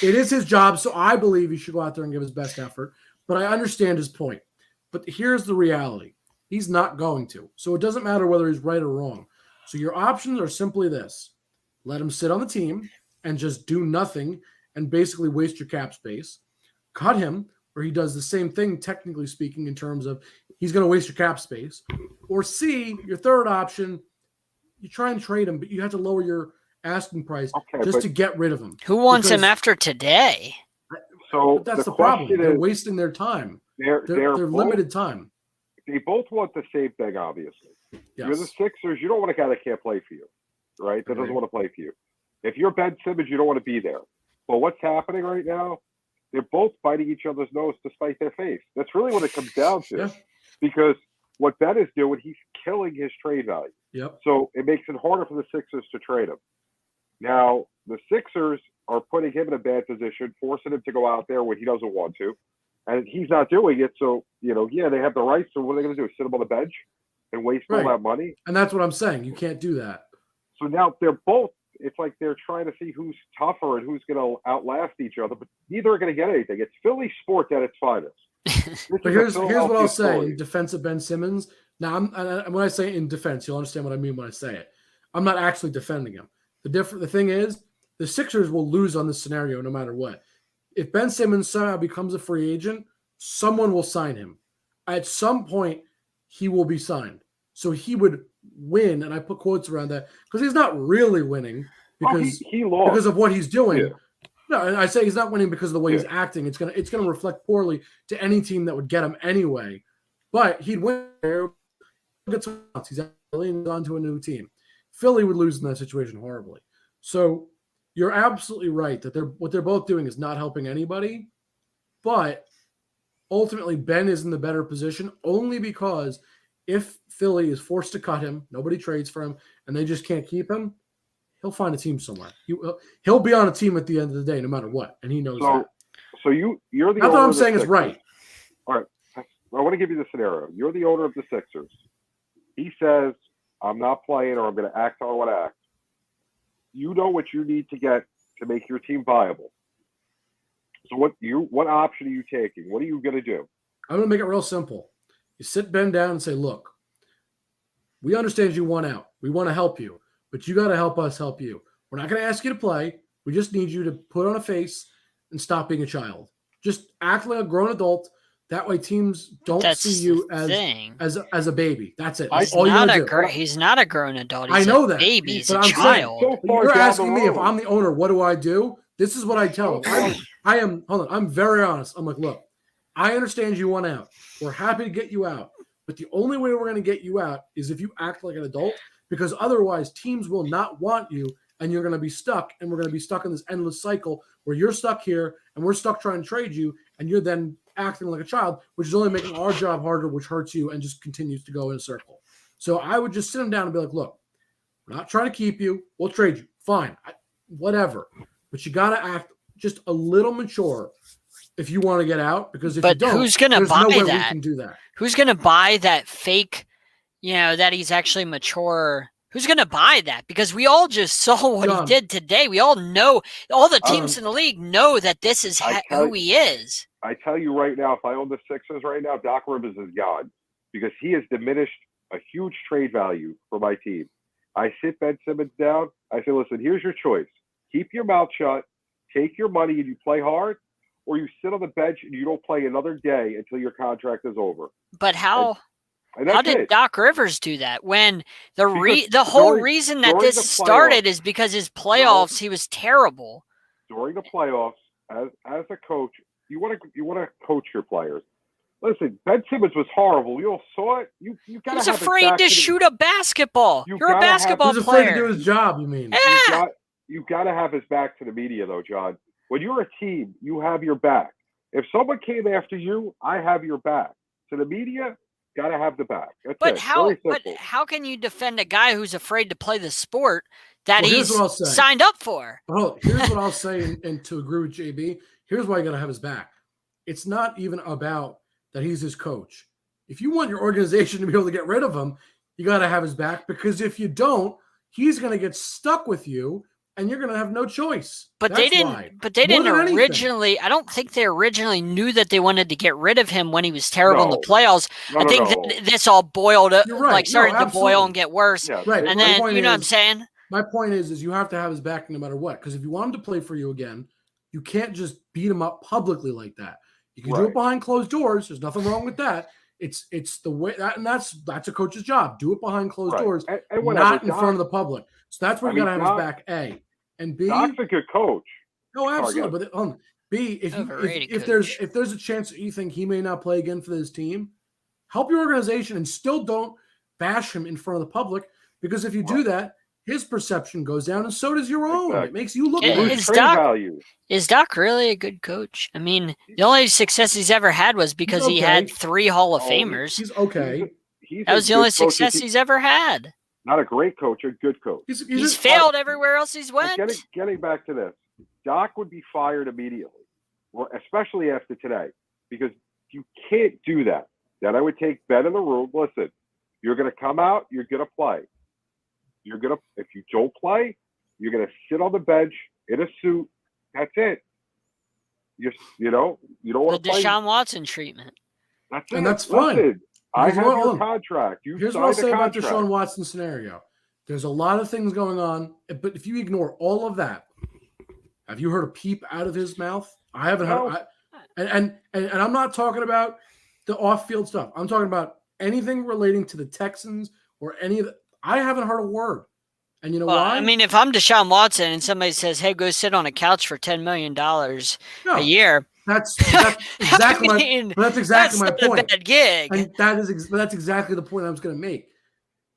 It is his job. So I believe he should go out there and give his best effort. But I understand his point. But here's the reality. He's not going to. So it doesn't matter whether he's right or wrong. So your options are simply this. Let him sit on the team and just do nothing and basically waste your cap space. Cut him, where he does the same thing, technically speaking, in terms of he's going to waste your cap space. Or C, your third option, you try and trade him, but you have to lower your asking price just to get rid of him. Who wants him after today? So that's the question problem. They're is, wasting their time. They're both, limited time. They both want the same thing, obviously. Yes. You're the Sixers. You don't want a guy that can't play for you, right? That doesn't want to play for you. If you're Ben Simmons, you don't want to be there. But what's happening right now? They're both biting each other's nose to spite their face. That's really what it comes down to. Yeah. Because what Ben is doing, he's killing his trade value. Yep. So it makes it harder for the Sixers to trade him. Now, the Sixers are putting him in a bad position, forcing him to go out there when he doesn't want to. And he's not doing it. So, they have the rights. So what are they going to do? Sit him on the bench and waste all that money? And that's what I'm saying. You can't do that. So now they're both, it's like they're trying to see who's tougher and who's going to outlast each other, but neither are going to get anything. It's Philly sport at its finest. But here's what I'll say in defense of Ben Simmons. Now, when I say in defense, you'll understand what I mean when I say it. I'm not actually defending him. The thing is, the Sixers will lose on this scenario no matter what. If Ben Simmons somehow becomes a free agent, someone will sign him. At some point, he will be signed. So he would win, and I put quotes around that, because he's not really winning because he lost because of what he's doing. Yeah. No, and I say he's not winning because of the way he's acting. It's gonna reflect poorly to any team that would get him anyway. But he'd win. He's on to a new team. Philly would lose in that situation horribly. So you're absolutely right that what they're both doing is not helping anybody. But ultimately, Ben is in the better position only because if Philly is forced to cut him, nobody trades for him, and they just can't keep him, he'll find a team somewhere. He'll be on a team at the end of the day, no matter what, and he knows that. So you're the not owner that I'm of the saying is Sixers. right. All right. I want to give you the scenario. You're the owner of the Sixers. He says, I'm not playing or I'm going to act how I want to act. You know what you need to get to make your team viable. So what option are you taking? What are you going to do? I'm going to make it real simple. You sit Ben down and say, look, we understand you want out. We want to help you, but you got to help us help you. We're not going to ask you to play. We just need you to put on a face and stop being a child. Just act like a grown adult. That way teams don't see you as a baby. That's it. That's all you do. He's not a grown adult. He's I know that. Baby. He's but a I'm child. saying, you're asking me if I'm the owner, what do I do? This is what I tell him. I'm very honest. I'm like, look, I understand you want out. We're happy to get you out. But the only way we're going to get you out is if you act like an adult, because otherwise teams will not want you and you're going to be stuck. And we're going to be stuck in this endless cycle where you're stuck here and we're stuck trying to trade you. And you're then acting like a child, which is only making our job harder, which hurts you and just continues to go in a circle. So I would just sit him down and be like, look, we're not trying to keep you. We'll trade you. Fine. Whatever. But you got to act just a little mature if you want to get out, because if you don't, who's going to buy no way that? We can do that. Who's going to buy that fake, that he's actually mature? Who's going to buy that? Because we all just saw what he did today. We all know, all the teams in the league know that this is who he is. I tell you right now, if I own the Sixers right now, Doc Rivers is gone because he has diminished a huge trade value for my team. I sit Ben Simmons down. I say, listen, here's your choice. Keep your mouth shut, take your money and you play hard, or you sit on the bench and you don't play another day until your contract is over. But how did it. Doc Rivers do that when the whole reason that this started is because his playoffs, he was terrible. During the playoffs, as a coach, you want to coach your players. Listen, Ben Simmons was horrible. You all saw it. You got to. He was afraid to shoot a basketball. You're a basketball player. He was afraid to do his job. You mean? Yeah. You got to have his back to the media, though, John. When you're a team, you have your back. If someone came after you, I have your back. To the media, got to have the back. That's but it. how can you defend a guy who's afraid to play the sport that Well, here's he's what I'll say. signed up for. Oh, here's what I'll say, and to agree with JB, here's why you got to have his back. It's not even about that he's his coach. If you want your organization to be able to get rid of him, you got to have his back, because if you don't, he's going to get stuck with you, and you're going to have no choice. But That's they didn't. why. But they More didn't than anything. originally. I don't think they originally knew that they wanted to get rid of him when he was terrible in the playoffs. I think that this all boiled up, You're right. like started to absolutely. boil and get worse. Yeah, Right. And My then point you know what I'm is- saying? My point is you have to have his back no matter what. Because if you want him to play for you again, you can't just beat him up publicly like that. You can do Right. it behind closed doors. There's nothing wrong with that. It's the way that, and that's a coach's job. Do it behind closed Right. doors, And whatever, not in Doc- front of the public. So that's where you got to have Doc- his back. A and B. Doc's a good coach. No, Sorry, absolutely. guys. But B, if Overrated if coach. there's a chance that you think he may not play again for this team, help your organization and still don't bash him in front of the public, because if you do that, his perception goes down and so does your own. Exactly. It makes you look Yeah, You bad. lose Is trade Doc- value. Is Doc really a good coach? I mean, the only success he's ever had was because he had okay. 3 Hall of Oh, Famers. He's okay. He's That a was the good only coach. success he's ever had. Not a great coach, a good coach. He's failed everywhere else he's But went. getting back to this, Doc would be fired immediately, especially after today, because you can't do that. Then I would take Ben in the room. Listen, you're going to come out. You're going to play. If you don't play, you're going to sit on the bench in a suit. That's it. You don't The want to play. Deshaun Watson treatment. That's And it. that's fine. Listen, I Because have hold your on. contract. You Here's what I'll signed say a about the contract. Deshaun Watson scenario. There's a lot of things going on, but if you ignore all of that, have you heard a peep out of his mouth? I haven't No. heard. And I'm not talking about the off-field stuff. I'm talking about anything relating to the Texans or any of the. I haven't heard a word. And you know Well, why? I mean, if I'm Deshaun Watson and somebody says, "Hey, go sit on a couch for $10 million No, a year," that's exactly I mean, that's exactly my that's not point. a bad gig. And that's exactly the point I was going to make.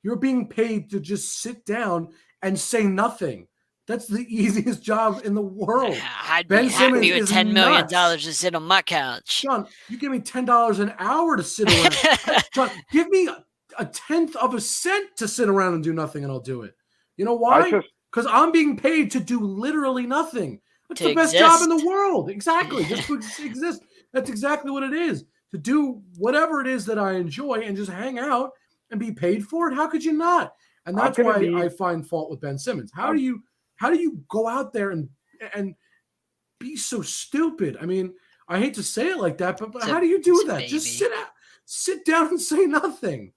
You're being paid to just sit down and say nothing. That's the easiest job in the world. I'd Ben be Simmons happy with is $10 million nuts. to sit on my couch. John, you give me $10 an hour to sit around. John, give me a tenth of a cent to sit around and do nothing, and I'll do it. You know why? Because I'm being paid to do literally nothing. That's To the best job in exist. the world. Exactly. Just to exist. That's exactly what it is. To do whatever it is that I enjoy and just hang out and be paid for it. How could you not? And that's why I find fault with Ben Simmons. How do you go out there and be so stupid? I mean, I hate to say it like that, but how do you do that? Just sit down and say nothing.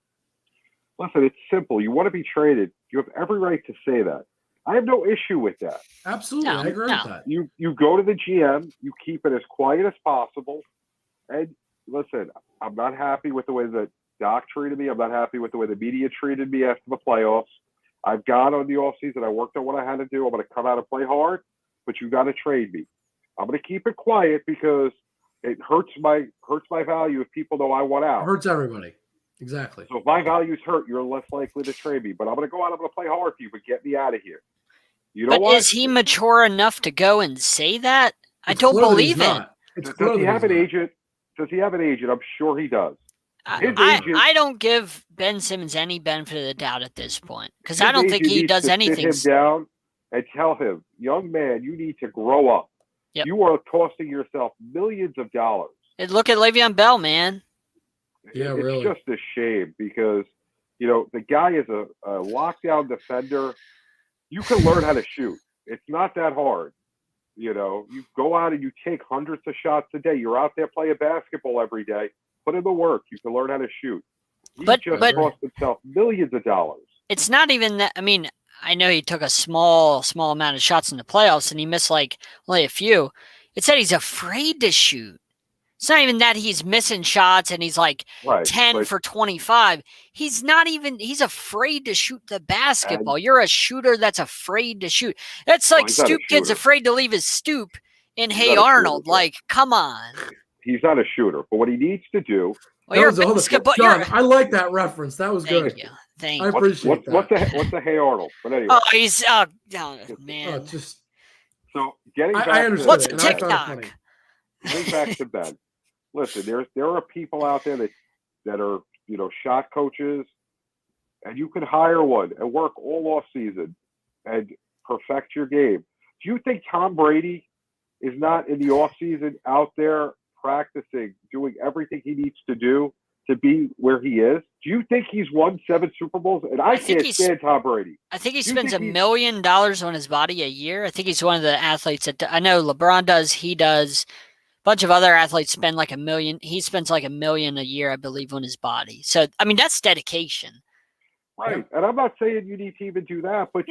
Listen, it's simple. You want to be traded. You have every right to say that. I have no issue with that. Absolutely. I agree with that. You go to the GM, you keep it as quiet as possible. And listen, I'm not happy with the way that Doc treated me. I'm not happy with the way the media treated me after the playoffs. I've gone on the offseason. I worked on what I had to do. I'm going to come out and play hard, but you got to trade me. I'm going to keep it quiet because it hurts my value if people know I want out. It hurts everybody. Exactly. So if my value's hurt, you're less likely to trade me. But I'm going to go out. I'm going to play hard for you, but get me out of here. You know what? Is he mature enough to go and say that? I don't believe it. Does he have an agent? Does he have an agent? I'm sure he does. I don't give Ben Simmons any benefit of the doubt at this point because I don't think he does anything. Sit him down and tell him, young man, you need to grow up. Yep. You are costing yourself millions of dollars. And look at Le'Veon Bell, man. Yeah, it's really. just a shame because, the guy is a lockdown defender. You can learn how to shoot. It's not that hard. You go out and you take hundreds of shots a day. You're out there playing basketball every day. Put in the work. You can learn how to shoot. He just cost himself millions of dollars. It's not even that. I mean, I know he took a small amount of shots in the playoffs and he missed only a few. It said he's afraid to shoot. It's not even that he's missing shots and he's 10 for 25. He's afraid to shoot the basketball. You're a shooter that's afraid to shoot. That's like Stoop Kid's afraid to leave his stoop in Hey Arnold. Come on. He's not a shooter, but what he needs to do. John, I like that reference. That was good. Thank you. I appreciate that. What's the Hey Arnold? But anyway. Oh, he's man. So getting back I understand. What's it, TikTok? Getting back to Ben. Listen, there are people out there that are shot coaches, and you can hire one and work all off season and perfect your game. Do you think Tom Brady is not in the offseason out there practicing, doing everything he needs to do to be where he is? Do you think he's won 7 Super Bowls? And I can't stand Tom Brady. I think he spends $1 million on his body a year. I think he's one of the athletes that I know LeBron does. He does. A bunch of other athletes spend like $1 million. He spends like $1 million a year, I believe, on his body. So, I mean, that's dedication. Right. And I'm not saying you need to even do that, but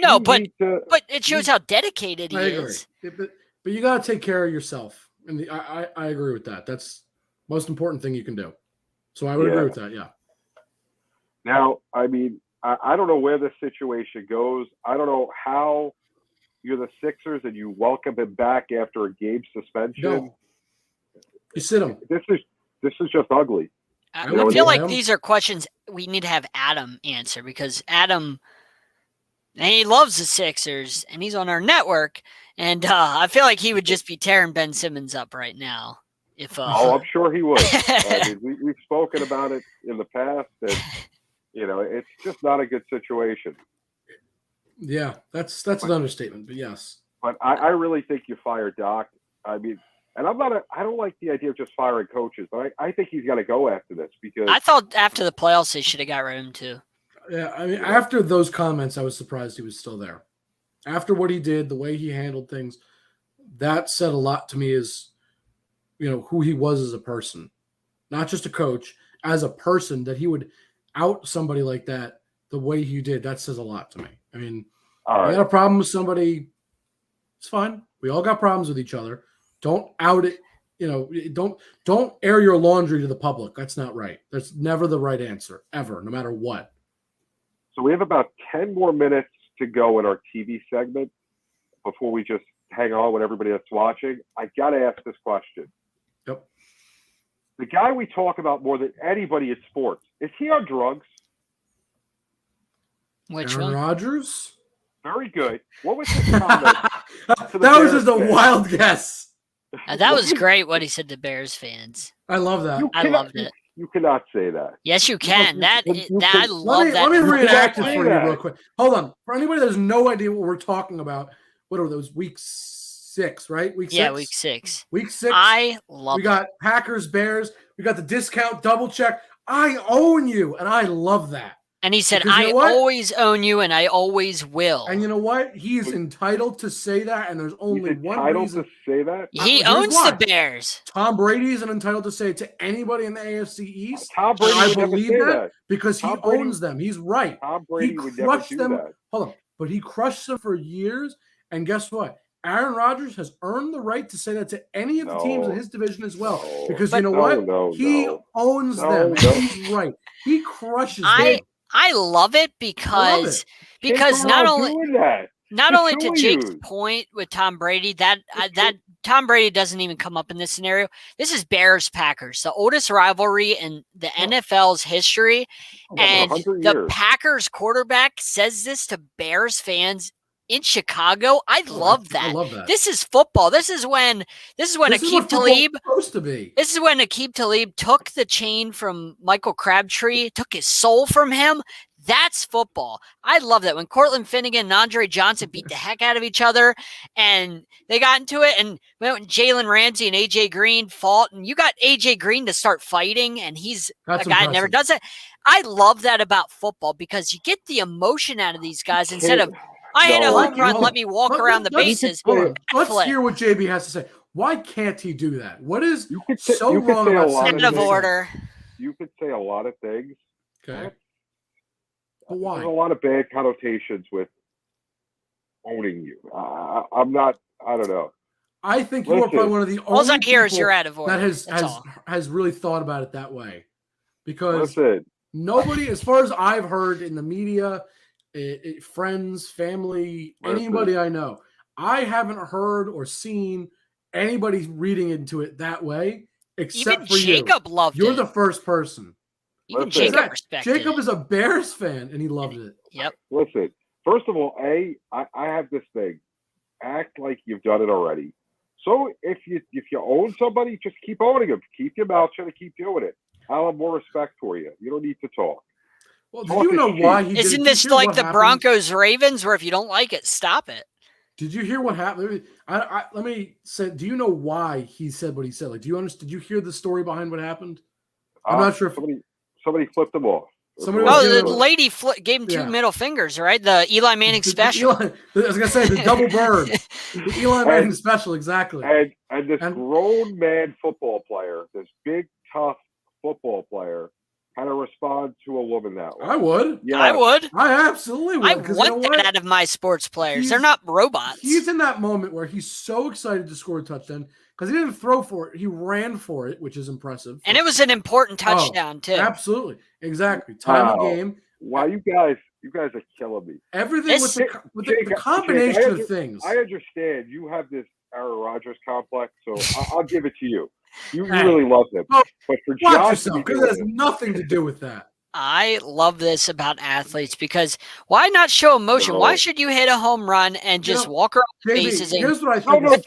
but it shows how dedicated he is. But you got to take care of yourself. And I agree with that. That's the most important thing you can do. So I would agree with that, yeah. Now, I mean, I don't know where this situation goes. I don't know how you're the Sixers and you welcome him back after a game suspension. No. You sit him. This is just ugly. I feel like these are questions we need to have Adam answer, because Adam, he loves the Sixers and he's on our network, and I feel like he would just be tearing Ben Simmons up right now. I'm sure he would. I mean, we've spoken about it in the past, and it's just not a good situation. Yeah, that's an understatement, but yes. But I really think you fire Doc. I mean, and I don't like the idea of just firing coaches, but I think he's got to go after this, because I thought after the playoffs they should have got rid of him too. Yeah, I mean, after those comments, I was surprised he was still there. After what he did, the way he handled things, that said a lot to me as, who he was as a person, not just a coach, as a person, that he would out somebody like that the way he did. That says a lot to me. I mean, you got a problem with somebody, it's fine. We all got problems with each other. Don't out it. Don't air your laundry to the public. That's not right. That's never the right answer, ever, no matter what. So we have about 10 more minutes to go in our TV segment before we just hang on with everybody that's watching. I got to ask this question. Yep. The guy we talk about more than anybody in sports, is he on drugs? Which Aaron one? Rodgers? Very good. What was his comment? That was just a wild guess. That was great what he said to Bears fans. I love that. I loved it. You cannot say that. Yes, you can. I love that. Let me reenact it for you real quick. Hold on. For anybody that has no idea what we're talking about, what are those, week 6, right? Week 6? Yeah, week 6. Week 6. I love it. We got Packers, Bears. We got the discount double check. I own you, and I love that. And he said, I always own you, and I always will. And you know what? He is entitled to say that, and there's only one reason to say that. He owns the Bears. Tom Brady isn't entitled to say it to anybody in the AFC East. Tom Brady I would believe never say that because he owns them. He's right. Tom Brady would he never crushed do them. that. Hold on, but he crushed them for years. And guess what? Aaron Rodgers has earned the right to say that to any of the teams in his division as well. Because you know what? He owns them. He's right. He crushes them. I love it because not only to Jake's point with Tom Brady, that Tom Brady doesn't even come up in this scenario. This is Bears Packers, the oldest rivalry in the NFL's history, and the Packers quarterback says this to Bears fans in Chicago. I love that. I love that. This is football. This is when Aqib Talib supposed to be. This is when Aqib Talib took the chain from Michael Crabtree, took his soul from him. That's football. I love that. When Cortland Finnegan and Andre Johnson beat the heck out of each other and they got into it, and when Jalen Ramsey and AJ Green fought, and you got AJ Green to start fighting, and he's a guy that never does it. I love that about football because you get the emotion out of these guys instead of I hit a home run. Let me walk around the bases. Let's hear what JB has to say. Why can't he do that? What is so wrong about end of order? You could say a lot of things. Okay. But why? There's a lot of bad connotations with owning you. I'm not. I don't know. I think you are probably one of the only all I hear is you're out of order. That has really thought about it that way, because nobody, as far as I've heard in the media. Friends, family, anybody I know. I haven't heard or seen anybody reading into it that way, except for Jacob you. Loved You're it. the first person. Even Jacob respected Jacob is a Bears fan, and he loved it. Yep. Listen, first of all, I have this thing. Act like you've done it already. So if you own somebody, just keep owning them. Keep your mouth shut and keep doing it. I'll have more respect for you. You don't need to talk. Well, do you know why he did it? Isn't Did you this hear like what the happened? Broncos Ravens, where if you don't like it, stop it? Did you hear what happened? Let me say. Do you know why he said what he said? Like, do you understand? Did you hear the story behind what happened? I'm not sure if somebody flipped him off. Somebody was Oh, giving the him- lady gave him two Yeah. middle fingers, right? The Eli Manning special. I was gonna say the double bird, the Eli Manning special, exactly. And this grown man football player, this big tough football player, had to respond to a woman that way. I would. Yeah, I would. I absolutely would. I 'cause want you know what? that out of my sports players. They're He's- not robots. He's in that moment where he's so excited to score a touchdown because he didn't throw for it; he ran for it, which is impressive. And it was an important touchdown too. Absolutely, exactly. Time of game. Wow, you guys are killing me. Everything with the combination of things. I understand you have this Aaron Rodgers complex, so I'll give it to you. You really love him. Oh, But for watch Josh, yourself, because it has nothing to do with that. I love this about athletes because why not show emotion? Why should you hit a home run and just walk around the JB, bases? Here's what I no, think.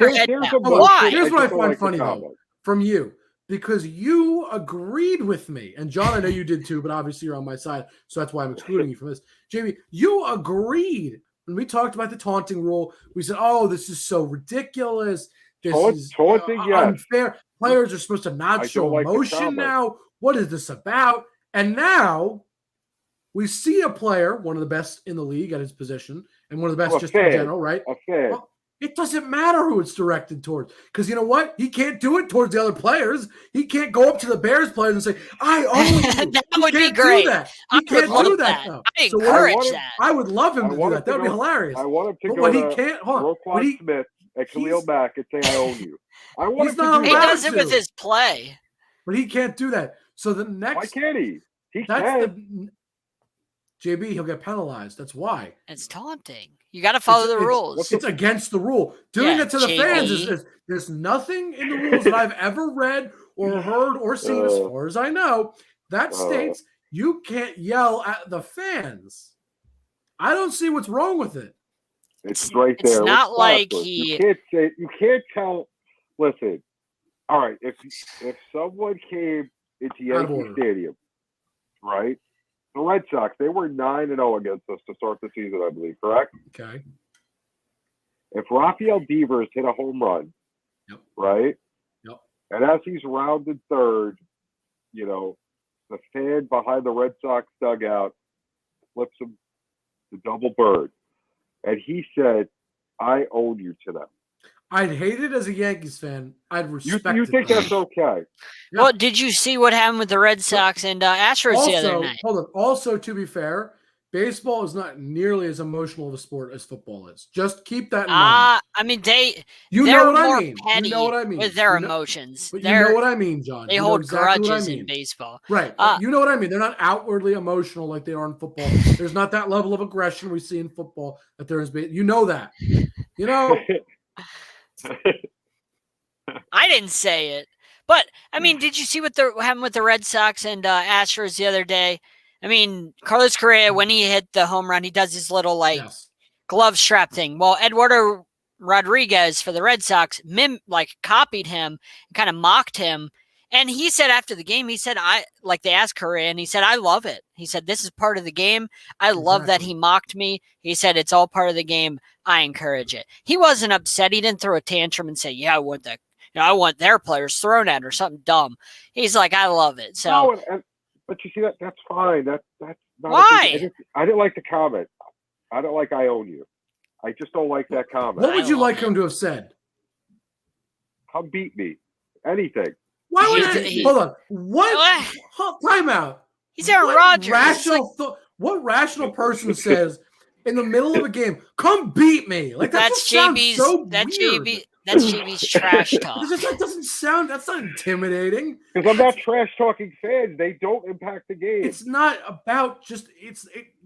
here's what I find funny though from you, because you agreed with me, and John, I know you did too, but obviously you're on my side, so that's why I'm excluding you from this. JB, you agreed when we talked about the taunting rule. We said, "Oh, this is so ridiculous. This is taunting, unfair. Players are supposed to not show like emotion now. What is this about?" And now we see a player, one of the best in the league at his position, and one of the best just in general, right? Well, it doesn't matter who it's directed towards, because you know what? He can't do it towards the other players. He can't go up to the Bears players and say, "I own you." That would be great. He can't do that. I encourage that. I would love him to do that. That would be hilarious. I want him to But go what to he can't, Roquan Smith and Khalil Mack and say, "I own you." I want him to do He that. does it with his play. But he can't do that. So the next, why can't he? He can. JB, he'll get penalized. That's why. It's taunting. You got to follow the rules. It's against the rule. Doing it to the fans is there's nothing in the rules that I've ever read or heard or seen, as far as I know, that states you can't yell at the fans. I don't see what's wrong with it. It's right there. It's not like he. You can't tell. Listen. All right. If someone came into Yankee Stadium, right? The Red Sox, they were 9-0 against us to start the season, I believe, correct? Okay. If Rafael Devers hit a home run, right? Yep. And as he's rounded third, you know, the fan behind the Red Sox dugout flips him the double bird. And he said, "I own you to them." I'd hate it as a Yankees fan. I'd respect it. You think that's okay? Yeah. Well, did you see what happened with the Red Sox and Astros the other night? Hold on. Also, to be fair, baseball is not nearly as emotional of a sport as football is. Just keep that in mind. I mean, you they're know what more I mean. petty You know what I mean with their you know, emotions. But you know what I mean, John. They you hold exactly grudges I mean. in baseball. Right. You know what I mean. They're not outwardly emotional like they are in football. There's not that level of aggression we see in football that there is. You know that. You know. I didn't say it, but I mean, did you see what happened with the Red Sox and Astros the other day? I mean, Carlos Correa, when he hit the home run, he does his little glove strap thing. Well, Eduardo Rodriguez for the Red Sox copied him and kind of mocked him. And he said after the game, he said, they asked Correa, and he said, "I love it." He said, "This is part of the game. I love that he mocked me." He said, "It's all part of the game. I encourage it." He wasn't upset. He didn't throw a tantrum and say, "Yeah, I want their players thrown at or something dumb." He's like, "I love it." So, no, but you see that's fine. That's not why. I didn't like the comment. I don't like "I own you." I just don't like that comment. What would you like him to have said? Come beat me. Anything. Why would hold on? What? Time out. He's Aaron Rodgers. What rational person says in the middle of a game, "Come beat me"? Like that's JB's. So that's JB's trash talk. That doesn't sound. That's not intimidating. Because I'm not trash talking fans. They don't impact the game. It's not about just.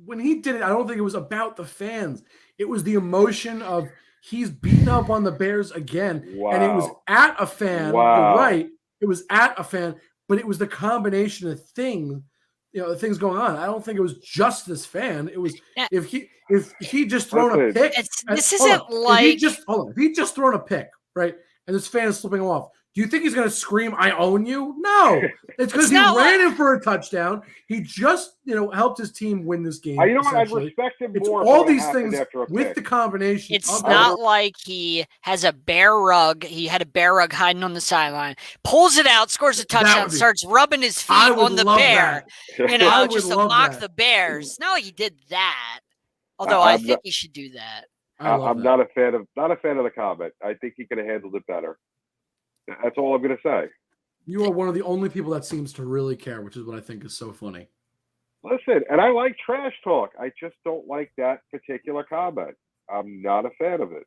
When he did it, I don't think it was about the fans. It was the emotion of he's beating up on the Bears again, and it was at a fan. Wow. You're right. It was at a fan, but it was the combination of things, the things going on. I don't think it was just this fan. It was if he just thrown a pick. This isn't like if he just thrown a pick, right? And this fan is slipping him off. Do you think he's going to scream, "I own you"? No. It's because he not ran in for a touchdown. He just, helped his team win this game. You know what? I'd essentially. respect him It's more. all if it these happened things after a with pick. the combination. It's of not like he has a bear rug. He had a bear rug hiding on the sideline, pulls it out, scores a touchdown, starts rubbing his feet on the bear, that. just to mock the Bears. No, he did that. Although I think he should do that. I'm not a fan of the comment. I think he could have handled it better. That's all I'm going to say. You are one of the only people that seems to really care, which is what I think is so funny. Listen, and I like trash talk. I just don't like that particular comment. I'm not a fan of it.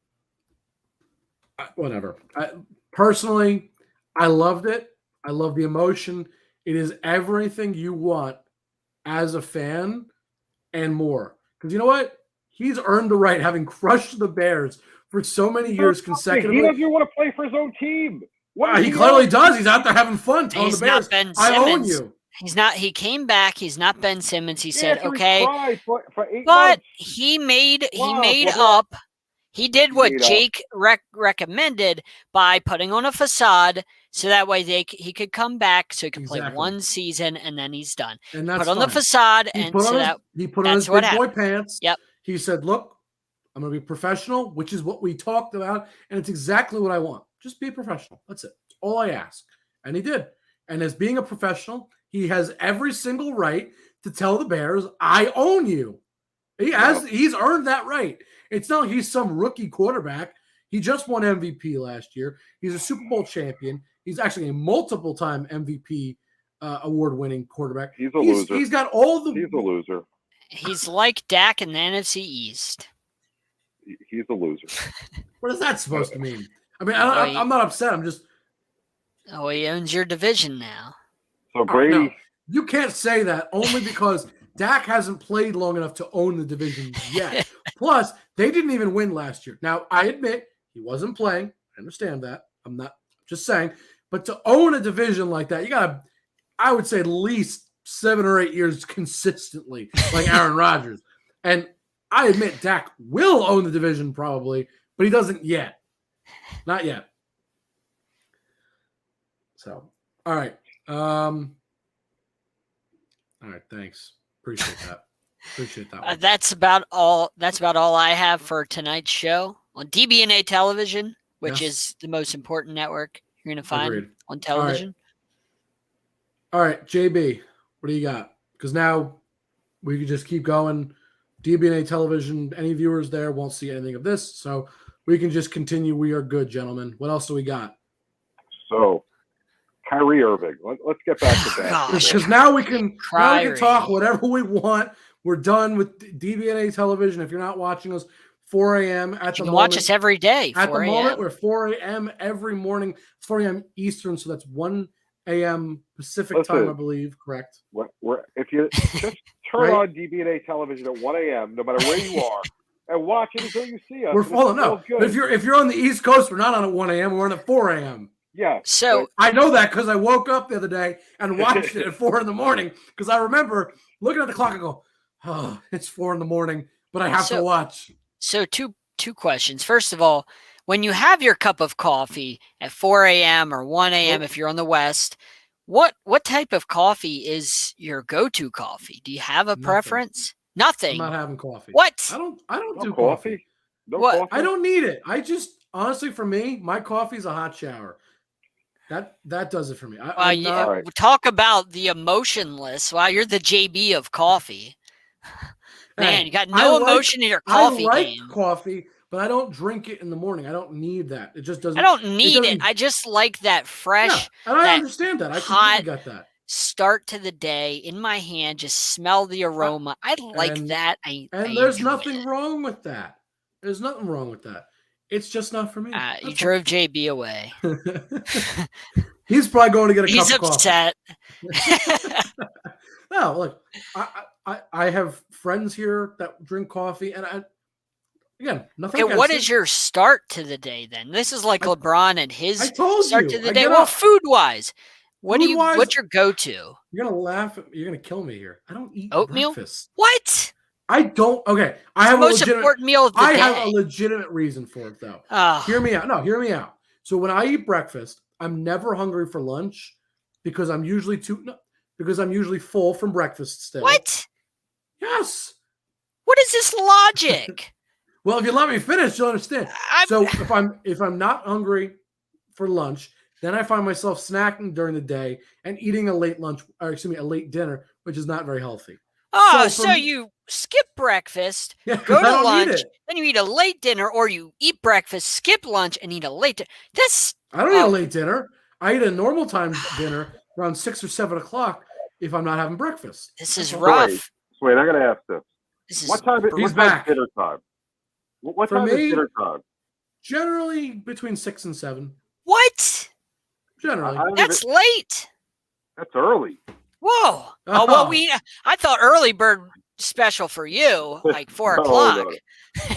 Whatever. Personally, I loved it. I love the emotion. It is everything you want as a fan and more. Because you know what? He's earned the right, having crushed the Bears for so many years consecutively. He doesn't want to play for his own team. He clearly does. He's out there having fun telling the Bears, "I own you." He's not. He came back. He's not Ben Simmons. He said, "Okay," for 8 but months. he made up. He did what Jake recommended by putting on a facade, so that way he could come back, so he could play one season, and then he's done. And that's put on the facade, he put on his big boy pants. Yep. He said, "Look, I'm going to be professional," which is what we talked about, and it's exactly what I want. Just be professional. That's it. That's all I ask. And he did. And as being a professional, he has every single right to tell the Bears, "I own you." He's earned that right. It's not like he's some rookie quarterback. He just won MVP last year. He's a Super Bowl champion. He's actually a multiple-time MVP award-winning quarterback. He's a loser. He's got all the. He's a loser. He's like Dak in the NFC East. He's a loser. What is that supposed to mean? I mean, I'm not upset. I'm just. Oh, he owns your division now. So Brady. No, you can't say that only because Dak hasn't played long enough to own the division yet. Plus, they didn't even win last year. Now, I admit he wasn't playing. I understand that. I'm not just saying. But to own a division like that, you got to, I would say, at least 7 or 8 years consistently, like Aaron Rodgers. And I admit Dak will own the division probably, but he doesn't yet. Not yet. So, all right. All right. Thanks. Appreciate that. Appreciate that one. That's about all I have for tonight's show on DBNA Television, which is the most important network you're going to find on television. All right, JB, what do you got? Because now we can just keep going. DBNA Television, any viewers there won't see anything of this, so we can just continue. We are good, gentlemen. What else do we got? So, Kyrie Irving. Let's get back to that. Because now we can talk whatever we want. We're done with DBNA Television. If you're not watching us, 4 a.m. at the moment. Watch us every day. At the moment, we're 4 a.m. every morning. It's 4 a.m. Eastern, so that's 1 a.m. Pacific time, I believe. Correct. If you just turn on DBNA Television at 1 a.m., no matter where you are, and watch it until you see us. But if you're on the East Coast, we're not on at 1 a.m. We're on at 4 a.m. Yeah. So I know that because I woke up the other day and watched it at 4 a.m. because I remember looking at the clock and go, "Oh, it's 4 a.m, but I have to watch." So two questions. First of all, when you have your cup of coffee at 4 a.m. or 1 a.m. if you're on the West, what type of coffee is your go-to coffee? Do you have a preference? Nothing. I'm not having coffee. What? I don't do coffee. No what? coffee. I don't need it. I just honestly, for me, my coffee is a hot shower. That does it for me. Talk about the emotionless. Wow, you're the JB of coffee. Man, you got no emotion in your coffee game. Coffee, but I don't drink it in the morning. I don't need that. It just doesn't. I don't need it. I just like that fresh. Yeah, and I understand that. I completely got that. Start to the day in my hand. Just smell the aroma. I like that. There's nothing wrong with that. There's nothing wrong with that. It's just not for me. You drove JB away. He's probably going to get a cup of coffee. He's upset. No, look, I have friends here that drink coffee, and nothing. Okay, what is your start to the day then? This is like LeBron and his start to the day. Well, food wise, what's your go-to? You're gonna laugh. You're gonna kill me here. I don't eat oatmeal. Breakfast. What? I don't. Okay, I have the most important meal of the day. I have a legitimate reason for it, though. Hear me out. No, hear me out. So when I eat breakfast, I'm never hungry for lunch because I'm usually full from breakfast still. What? Yes. What is this logic? Well, if you let me finish, you'll understand. I'm- So if I'm not hungry for lunch, then I find myself snacking during the day and eating a late dinner, which is not very healthy. Oh, So so you skip breakfast, Yeah, 'cause go I to don't eat lunch, it. then you eat a late dinner, or you eat breakfast, skip lunch, and eat a late dinner. I don't eat a late dinner. I eat a normal time dinner around 6 or 7 o'clock if I'm not having breakfast. This is So rough. wait, I got to ask this. This is What time He's is back. dinner time? What For time me- is dinner time? Generally between 6 and 7. what? Generally. I don't That's even- late. that's early. Whoa. Oh, well, I thought early bird special for you, like 4 No, o'clock.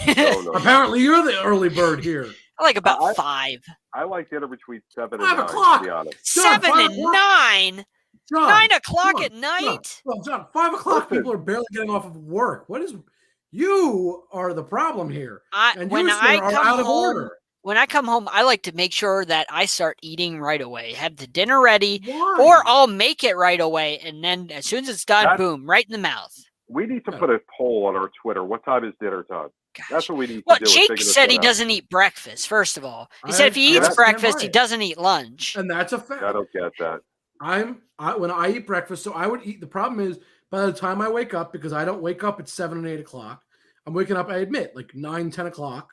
No. Apparently you're the early bird here. I like about I- 5. I like dinner between 7 5 and 9, o'clock. to be honest. John, 7 5 and o'clock. 9? John, 9 o'clock John, at night? John, 5 o'clock Listen. people are barely getting off of work. You are the problem here. And When you, sir, I are come out of home, order. when I come home, I like to make sure that I start eating right away. Have the dinner ready, Why? or I'll make it right away, and then as soon as it's done, That- boom, right in the mouth. We need to put a poll on our Twitter. What time is dinner time? Gosh. That's what we need Well, to do. is Jake figure this said he one out. doesn't eat breakfast, first of all. He I- said if he I eats stand breakfast, by he it. doesn't eat lunch. And that's a fact. I don't get that. When I eat breakfast, so I would eat. The problem is by the time I wake up, because I don't wake up at 7 and 8 o'clock, I'm waking up, I admit, like 9, 10 o'clock.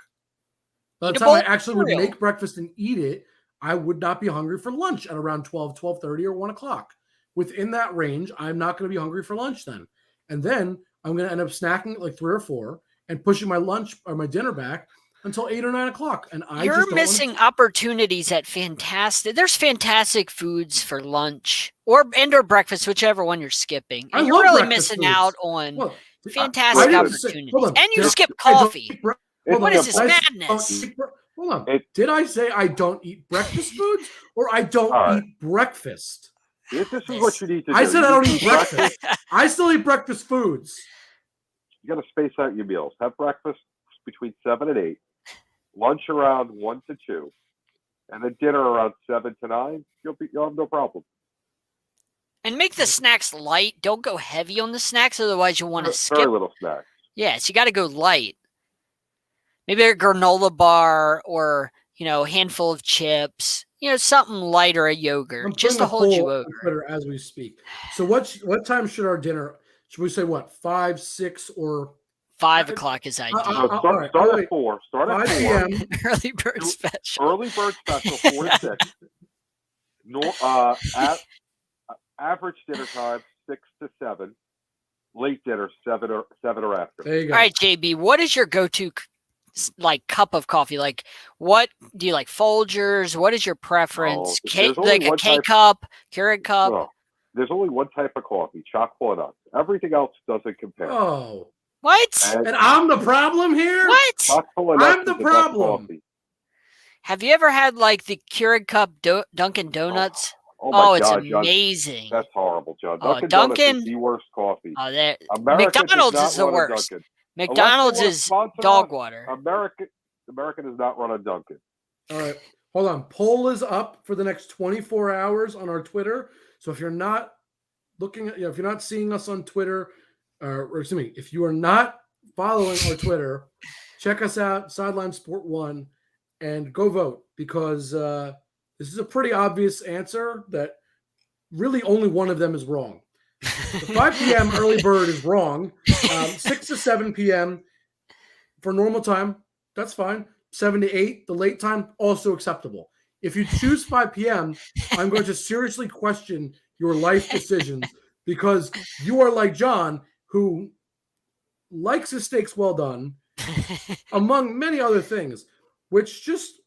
By Eat the a time bowl I of actually would cereal. make breakfast and eat it, I would not be hungry for lunch at around 12, 12:30 or 1 o'clock. Within that range, I'm not going to be hungry for lunch then. And then I'm going to end up snacking at like 3 or 4 and pushing my lunch or my dinner back until 8 or 9 o'clock. And I You're just don't wanna- missing opportunities at fantastic. There's fantastic foods for lunch or breakfast, whichever one you're skipping. I And you're love really breakfast missing foods. out on Well, fantastic didn't say- opportunities. hold on. And you Did I- skip I don't coffee. eat bre- It's hold on. What is this Did I say madness? don't eat bre- Hold on. It- Did I say I don't eat breakfast foods or I don't All right. eat breakfast? This is what you need to do. I said I don't You eat breakfast. I still eat breakfast foods. You got to space out your meals. Have breakfast between 7 and 8, lunch around 1 to 2, and then dinner around 7 to 9. You'll have no problem. And make the snacks light. Don't go heavy on the snacks, otherwise you'll want to Very skip. little snacks. Yes, you got to go light. Maybe a granola bar or, a handful of chips. Something light or a yogurt, I'm just to putting a hold you poll on over. Twitter as we speak. So what time should our dinner? Should we say what 5, 6, or 5 o'clock is ideal. So all start, right, start wait. at 4. Start 5 at 4. p.m.? Early bird special. Early bird special 4 to 6. Average dinner time 6 to 7. Late dinner 7 or after. There you go. All right, JB, what is your go-to cup of coffee? Like, what do you like? Folgers? What is your preference? there's only Like a one K type- cup, Keurig cup? No, there's only one type of coffee, chocolate nuts. Everything else doesn't compare. Oh, What? and I'm the problem here. What? Chocolate nuts I'm is the best problem. coffee. Have you ever had like the Keurig cup Dunkin' Donuts? Oh my Oh, it's God, John, amazing. that's horrible, John. Oh, Dunkin' Donuts Dunkin'? is the worst coffee. Oh, that America McDonald's does is not the run a worst. Dunkin'. McDonald's Unless you is want to sponsor dog us, water. America does not run a Dunkin'. All right, hold on. Poll is up for the next 24 hours on our Twitter. So if you're not looking at, if you're not seeing us on Twitter, or excuse me, if you are not following our Twitter, check us out, Sideline Sport One, and go vote because this is a pretty obvious answer that really only one of them is wrong. The 5 p.m. early bird is wrong. 6 to 7 p.m. for normal time, that's fine. 7 to 8, the late time, also acceptable. If you choose 5 p.m., I'm going to seriously question your life decisions because you are like John, who likes his steaks well done, among many other things, which just,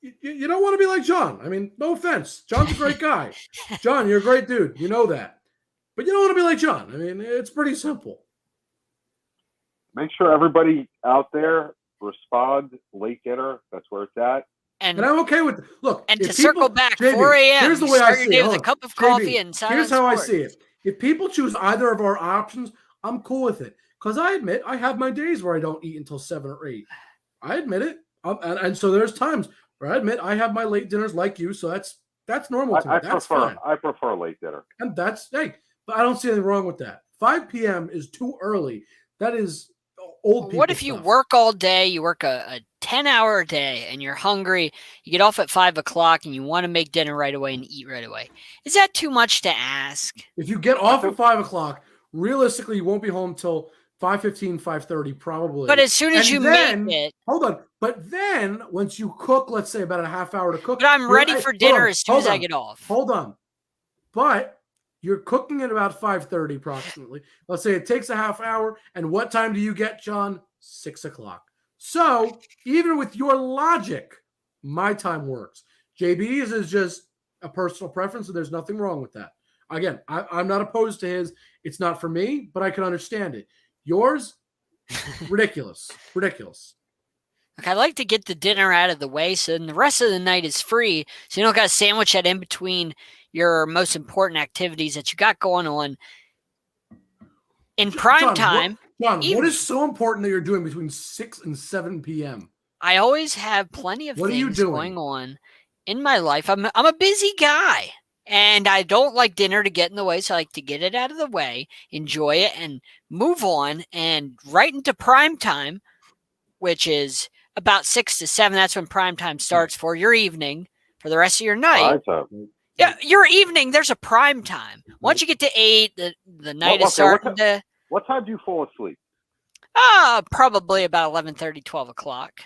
you don't want to be like John. I mean, no offense. John's a great guy. John, you're a great dude. You know that. But you don't want to be like John. I mean, it's pretty simple. Make sure everybody out there respond late dinner. That's where it's at. And And I'm okay with look. and if to circle people- back, JB, 4 a.m. Here's the you way I start your see day it. with a Hold cup of on. coffee JB, and silent here's how I sport. see it. If people choose either of our options, I'm cool with it. Because I admit I have my days where I don't eat until 7 or 8. I admit it. And so there's times I admit I have my late dinners like you, so that's normal to me. That's fine. I prefer late dinner. And that's but I don't see anything wrong with that. 5 p.m. is too early. That is old people What if you stuff. work all day, you work a 10-hour day, and you're hungry, you get off at 5 o'clock, and you want to make dinner right away and eat right away? Is that too much to ask? If you get off at 5 o'clock, realistically, you won't be home till 5:15, 5:30 probably. But as soon as you make it. Hold on. But then once you cook, let's say about a half hour to cook. But I'm ready for dinner as soon as I get off. Hold on. But you're cooking at about 5:30 approximately. Let's say it takes a half hour. And what time do you get, John? 6 o'clock. So even with your logic, my time works. JB's is just a personal preference, and there's nothing wrong with that. Again, I'm not opposed to his. It's not for me, but I can understand it. Yours, ridiculous. Ridiculous. Like, I like to get the dinner out of the way so then the rest of the night is free. So you don't got to sandwich that in between your most important activities that you got going on. In prime time. John, what is so important that you're doing between 6 and 7 p.m.? I always have plenty of things going on in my life. I'm a busy guy. And I don't like dinner to get in the way, so I like to get it out of the way, enjoy it, and move on. And right into prime time, which is about 6 to 7. That's when prime time starts for your evening, for the rest of your night. Yeah, your evening, there's a prime time. Once you get to 8, the night is starting to... What time do you fall asleep? Probably about 11:30, 12 o'clock.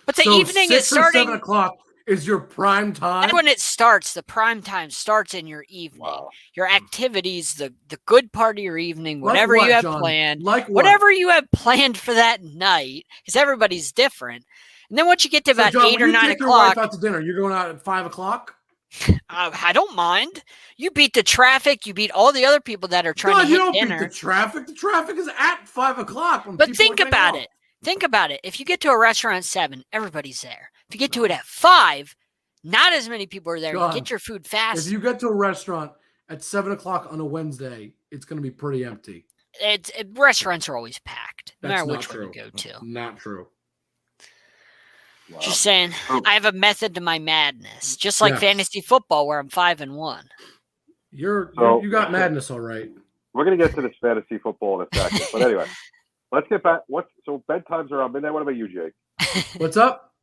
But the evening is starting... 7 o'clock is your prime time? That's when it starts. The prime time starts in your evening. Wow. Your activities, the good part of your evening, whatever you have planned. Whatever you have planned for that night, because everybody's different. And then once you get to about 8 or 9 o'clock. You take your wife out to dinner, you're going out at 5 o'clock? I don't mind. You beat the traffic. You beat all the other people that are trying to hit dinner. You don't beat the traffic. The traffic is at 5 o'clock. But think about it. Think about it. If you get to a restaurant at 7, everybody's there. If you get to it at 5, not as many people are there. John, you get your food fast. If you get to a restaurant at 7 o'clock on a Wednesday, it's going to be pretty empty. Restaurants are always packed, no matter which one you go to. Not true. Wow. Just saying, I have a method to my madness, just like fantasy football, where I'm 5-1. You got madness, all right. We're going to get to this fantasy football in a second, but anyway, let's get back. So bedtimes are around midnight. What about you, Jake? What's up?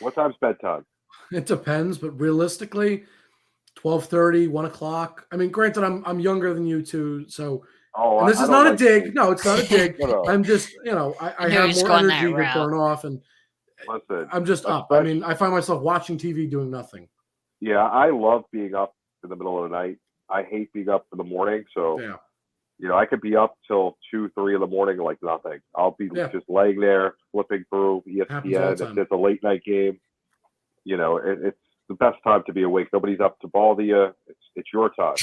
What time's bedtime? It depends, but realistically, 12:30, 1 o'clock. I mean, granted, I'm younger than you two, so. And this is not a dig. No, it's not a dig. No. I'm just, I have more energy to burn off, and listen, I'm just up. I mean, I find myself watching TV doing nothing. Yeah, I love being up in the middle of the night. I hate being up in the morning, so I could be up till 2, 3 in the morning like nothing. I'll be just laying there flipping through ESPN. If it's a late night game, it's the best time to be awake. Nobody's up to bother you. It's your time.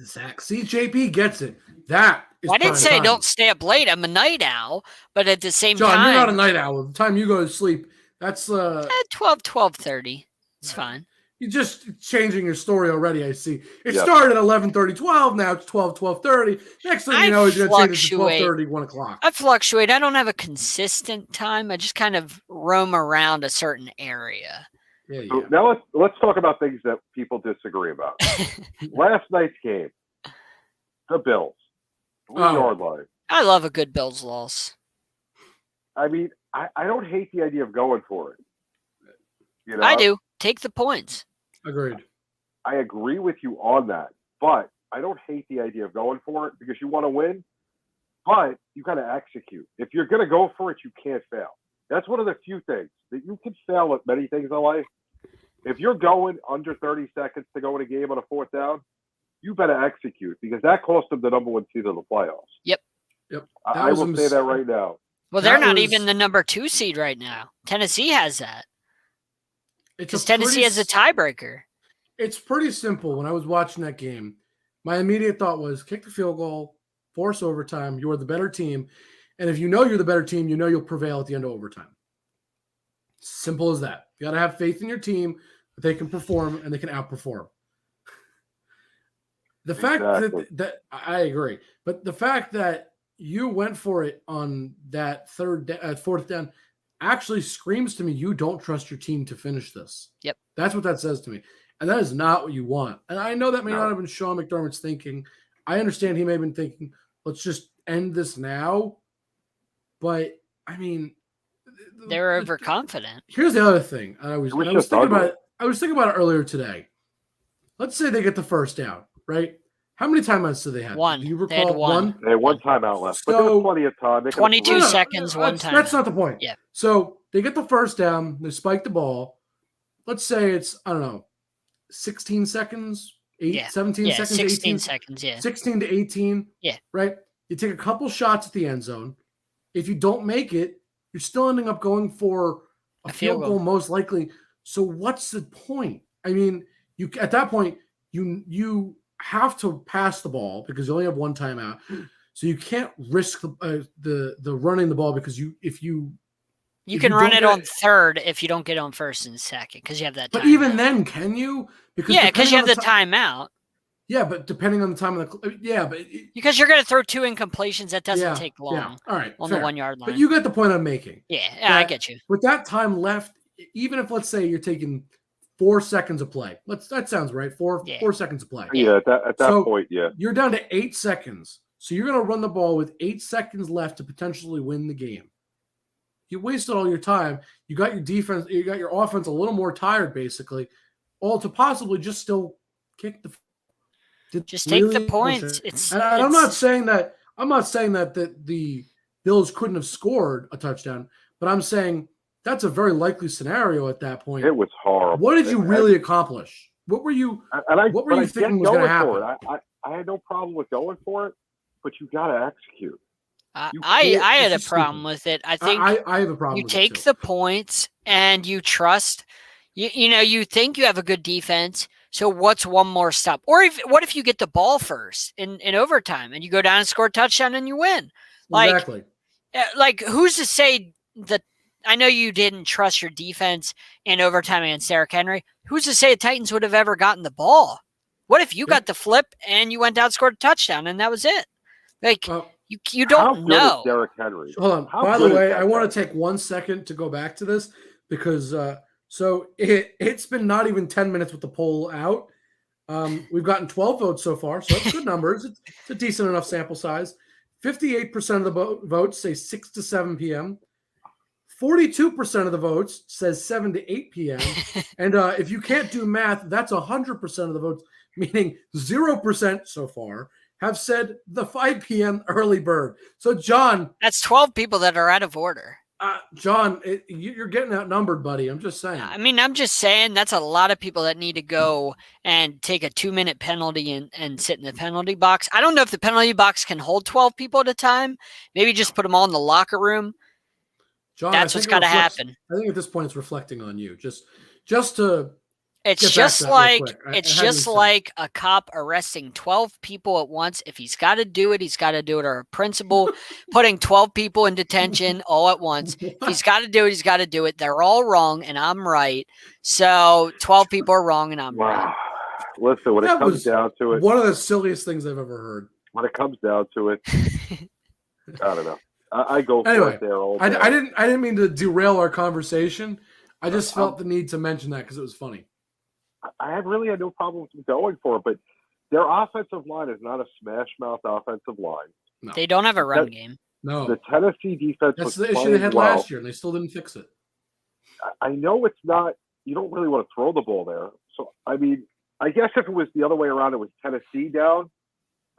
Zach, CJP gets it. That is I didn't say time. Don't stay up late. I'm a night owl, but at the same John, time, you're not a night owl. The time you go to sleep, that's 12:30. It's fine. You're just changing your story already. I see. It started at 11:30, 12. Now it's 12, 12:30. Next thing you know, he's going to change it to 12:30, 1 o'clock. I fluctuate. I don't have a consistent time. I just kind of roam around a certain area. So now let's talk about things that people disagree about. Last night's game, the Bills, 3-yard line. I love a good Bills loss. I mean, I don't hate the idea of going for it. I do. Take the points. Agreed. I agree with you on that, but I don't hate the idea of going for it because you want to win, but you got to execute. If you're going to go for it, you can't fail. That's one of the few things that you can fail at many things in life. If you're going under 30 seconds to go in a game on a 4th down, you better execute because that cost them the number 1 seed of the playoffs. Yep. I will say that right now. Well, they're not even the number 2 seed right now. Tennessee has that. Because Tennessee has a tiebreaker. It's pretty simple. When I was watching that game, my immediate thought was kick the field goal, force overtime. You're the better team. And if you know you're the better team, you know you'll prevail at the end of overtime. Simple as that. You got to have faith in your team that they can perform and they can outperform. The fact that I agree, but the fact that you went for it on that 4th down, actually screams to me, you don't trust your team to finish this. Yep. That's what that says to me. And that is not what you want. And I know that may No. not have been Sean McDermott's thinking. I understand he may have been thinking, let's just end this now. But, I mean, They're overconfident. here's the other thing. I was thinking about it earlier today. Let's say they get the first down, right? How many timeouts do they have? One. Do you recall? They had one. They had one timeout left, but there So- was plenty of time. They could've 22 thrown it. seconds, one time. That's not the point. Yeah. So they get the first down. They spike the ball. Let's say it's, I don't know, 16 seconds, 17 Yeah, seconds, 16 18 seconds, yeah. 16 to 18. Yeah. Right? You take a couple shots at the end zone. If you don't make it, you're still ending up going for a field goal most likely. So what's the point? I mean, you at that point, you have to pass the ball because you only have one timeout. So you can't risk the running the ball because if you can run it on third if you don't get on first and second because you have that time. But even then, can you? Because because you have the timeout. Yeah, but depending on the time of the because you're going to throw 2 incompletions, that doesn't take long. Yeah. All right, on fair. the 1 yard line. But you get the point I'm making. Yeah, I get you. With that time left, even if let's say you're taking 4 seconds of play, that sounds right. 4 seconds of play. Yeah, at that point, yeah. You're down to 8 seconds. So you're going to run the ball with 8 seconds left to potentially win the game. You wasted all your time. You got your defense, you got your offense a little more tired, basically, all to possibly just still kick the. Just take the points. I'm not saying that the Bills couldn't have scored a touchdown, but I'm saying that's a very likely scenario at that point. It was horrible. What did you really accomplish? What were you? What were you thinking was going to happen? I had no problem with going for it, but you got to execute. I had a problem with it. I think I have a problem. You take the points and you trust. You think you have a good defense. So what's one more stop? Or what if you get the ball first in overtime and you go down and score a touchdown and you win? Exactly. Like who's to say that? I know you didn't trust your defense in overtime against Derrick Henry. Who's to say the Titans would have ever gotten the ball? What if you got the flip and you went down and scored a touchdown and that was it? Like you don't know. How good is Derrick Henry? Hold on. By the way, I want to take 1 second to go back to this because so it's been not even 10 minutes with the poll out. We've gotten 12 votes so far, so that's good numbers. It's a decent enough sample size. 58% of the votes say 6 to 7 p.m. 42% of the votes says 7 to 8 p.m. And if you can't do math, that's 100% of the votes, meaning 0% so far have said the 5 p.m. early bird. So, John. That's 12 people that are out of order. John, you're getting outnumbered, buddy. I'm just saying. I mean, I'm just saying that's a lot of people that need to go and take a 2-minute penalty and sit in the penalty box. I don't know if the penalty box can hold 12 people at a time. Maybe just put them all in the locker room. John, that's what's got to happen. I think at this point it's reflecting on you. Just to. It's just like a cop arresting 12 people at once. If he's got to do it, he's got to do it. Or a principal putting 12 people in detention all at once. If he's got to do it, he's got to do it. They're all wrong, and I'm right. So 12 people are wrong, and I'm right. Listen, when it comes down to it, one of the silliest things I've ever heard. When it comes down to it, I don't know. I go for it there all day. I didn't mean to derail our conversation. I just felt the need to mention that because it was funny. I really had no problem going for it, but their offensive line is not a smash mouth offensive line. No. They don't have a run game. No. The Tennessee defense That's the issue they had last year, and they still didn't fix it. I know it's not – you don't really want to throw the ball there. So, I mean, I guess if it was the other way around, it was Tennessee down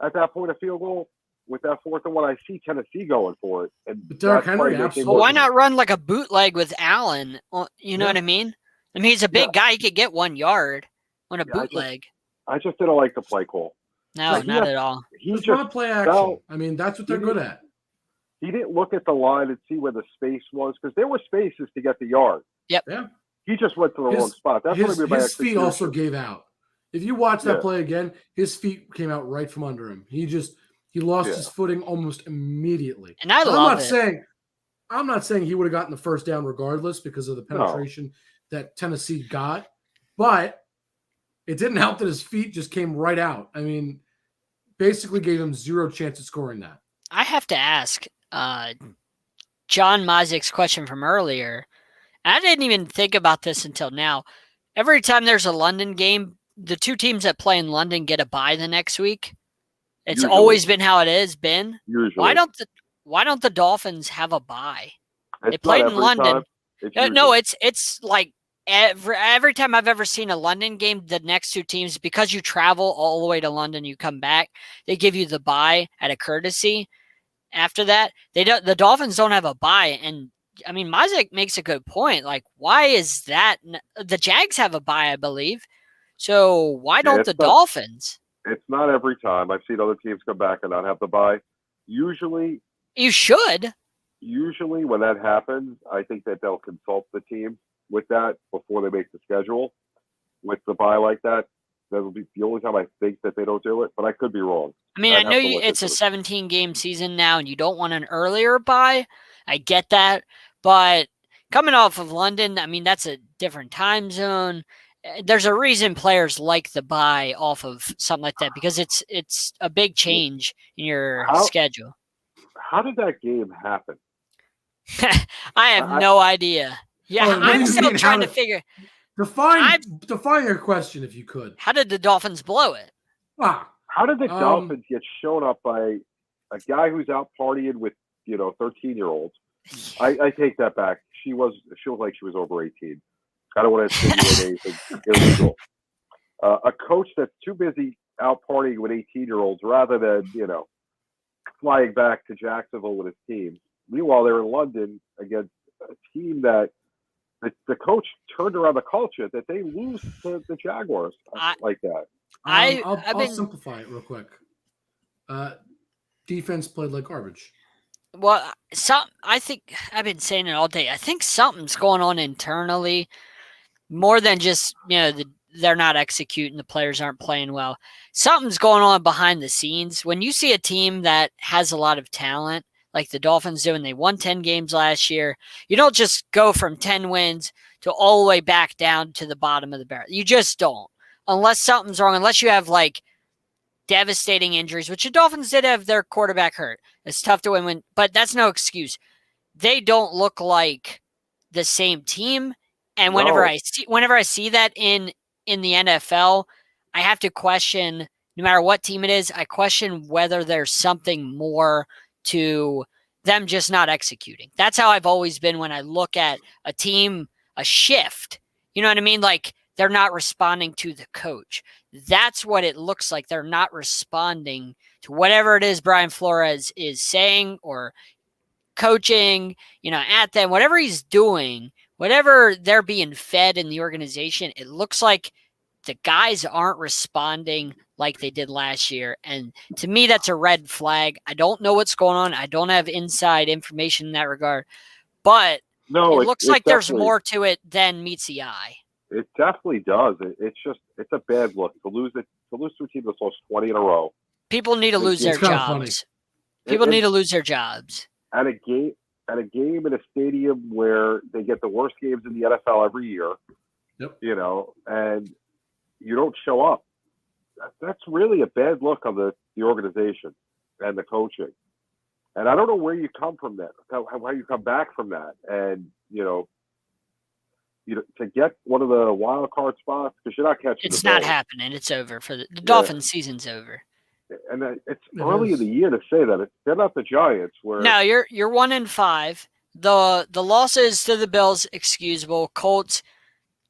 at that point of field goal. With that 4th and 1, I see Tennessee going for it. And Derrick Henry, absolutely. Well, why not run like a bootleg with Allen? You know what I mean? I mean, he's a big guy. He could get 1 yard on a bootleg. I just didn't like the play call. No, not at all. He's just not play action. I mean, that's what they're good at. He didn't look at the line and see where the space was because there were spaces to get the yard. Yep. Yeah. He just went to the wrong spot. That's what I mean by his feet also gave out. If you watch that play again, his feet came out right from under him. He lost his footing almost immediately. And I'm not saying he would have gotten the first down regardless because of the penetration that Tennessee got, but it didn't help that his feet just came right out. I mean, basically gave him zero chance of scoring that. I have to ask, John Mazik's question from earlier, I didn't even think about this until now. Every time there's a London game, the two teams that play in London get a bye the next week. It's Usually. always been how it has been. Usually. Why don't the Dolphins have a bye? It's They played not in every London. time. It's No, usually. it's like every time I've ever seen a London game, the next two teams, because you travel all the way to London, you come back, they give you the bye at a courtesy. After that, the Dolphins don't have a bye, and I mean, Mazik makes a good point. Like, why is that? The Jags have a bye, I believe. So why don't the Dolphins? It's not every time. I've seen other teams come back and not have the bye. Usually, You should. usually when that happens, I think that they'll consult the team with that before they make the schedule. With the bye like that, that'll be the only time I think that they don't do it. But I could be wrong. I mean, I'd I have know to look it's a into it. 17-game season now, and you don't want an earlier bye. I get that, but coming off of London, I mean, that's a different time zone. There's a reason players like the bye off of something like that because it's a big change in your schedule. How did that game happen? I have no idea. Yeah, what do I'm you still mean, trying to figure. Define your question if you could. How did the Dolphins blow it? How did the Dolphins get shown up by a guy who's out partying with 13-year-olds? I take that back. She was like she was over 18. I don't want to insinuate anything illegal. A coach that's too busy out partying with 18-year-olds rather than flying back to Jacksonville with his team. Meanwhile, they're in London against a team that the coach turned around the culture that they lose to the Jaguars like that. I'll simplify it real quick. Defense played like garbage. Well, I think I've been saying it all day. I think something's going on internally, more than just they're not executing, the players aren't playing well. Something's going on behind the scenes. When you see a team that has a lot of talent, like the Dolphins do, and they won 10 games last year, you don't just go from 10 wins to all the way back down to the bottom of the barrel. You just don't. Unless something's wrong, unless you have like devastating injuries, which the Dolphins did have their quarterback hurt. It's tough to win, but that's no excuse. They don't look like the same team. And whenever I see that in the NFL, I have to question, no matter what team it is, I question whether there's something more to them just not executing. That's how I've always been when I look at a team, a shift. You know what I mean? Like they're not responding to the coach. That's what it looks like. They're not responding to whatever it is Brian Flores is saying or coaching, at them, whatever he's doing, whatever they're being fed in the organization. It looks like the guys aren't responding like they did last year. And to me, that's a red flag. I don't know what's going on. I don't have inside information in that regard, but it looks like there's more to it than meets the eye. It definitely does. It's a bad look to lose to a team that's lost 20 in a row. People need to lose their jobs. People need to lose their jobs. At a game in a stadium where they get the worst games in the NFL every year. Yep. And you don't show up. That's really a bad look on the organization and the coaching. And I don't know where you come from that, how you come back from that. And, to get one of the wild card spots, because you're not catching it's the not Bills. happening. It's over for the Dolphins season's over. And it's early in the year to say that. They're not the Giants. No, you're 1-5. The losses to the Bills, excusable. Colts,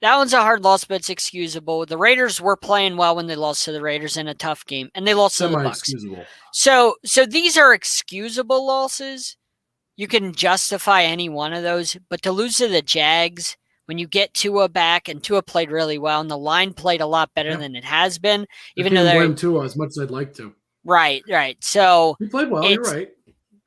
that one's a hard loss, but it's excusable. The Raiders were playing well when they lost to the Raiders in a tough game, and they lost to the Bucs. So these are excusable losses. You can justify any one of those, but to lose to the Jags when you get Tua back, and Tua played really well, and the line played a lot better than it has been, even though they're blame Tua as much as I'd like to. Right. So he played well. You're right.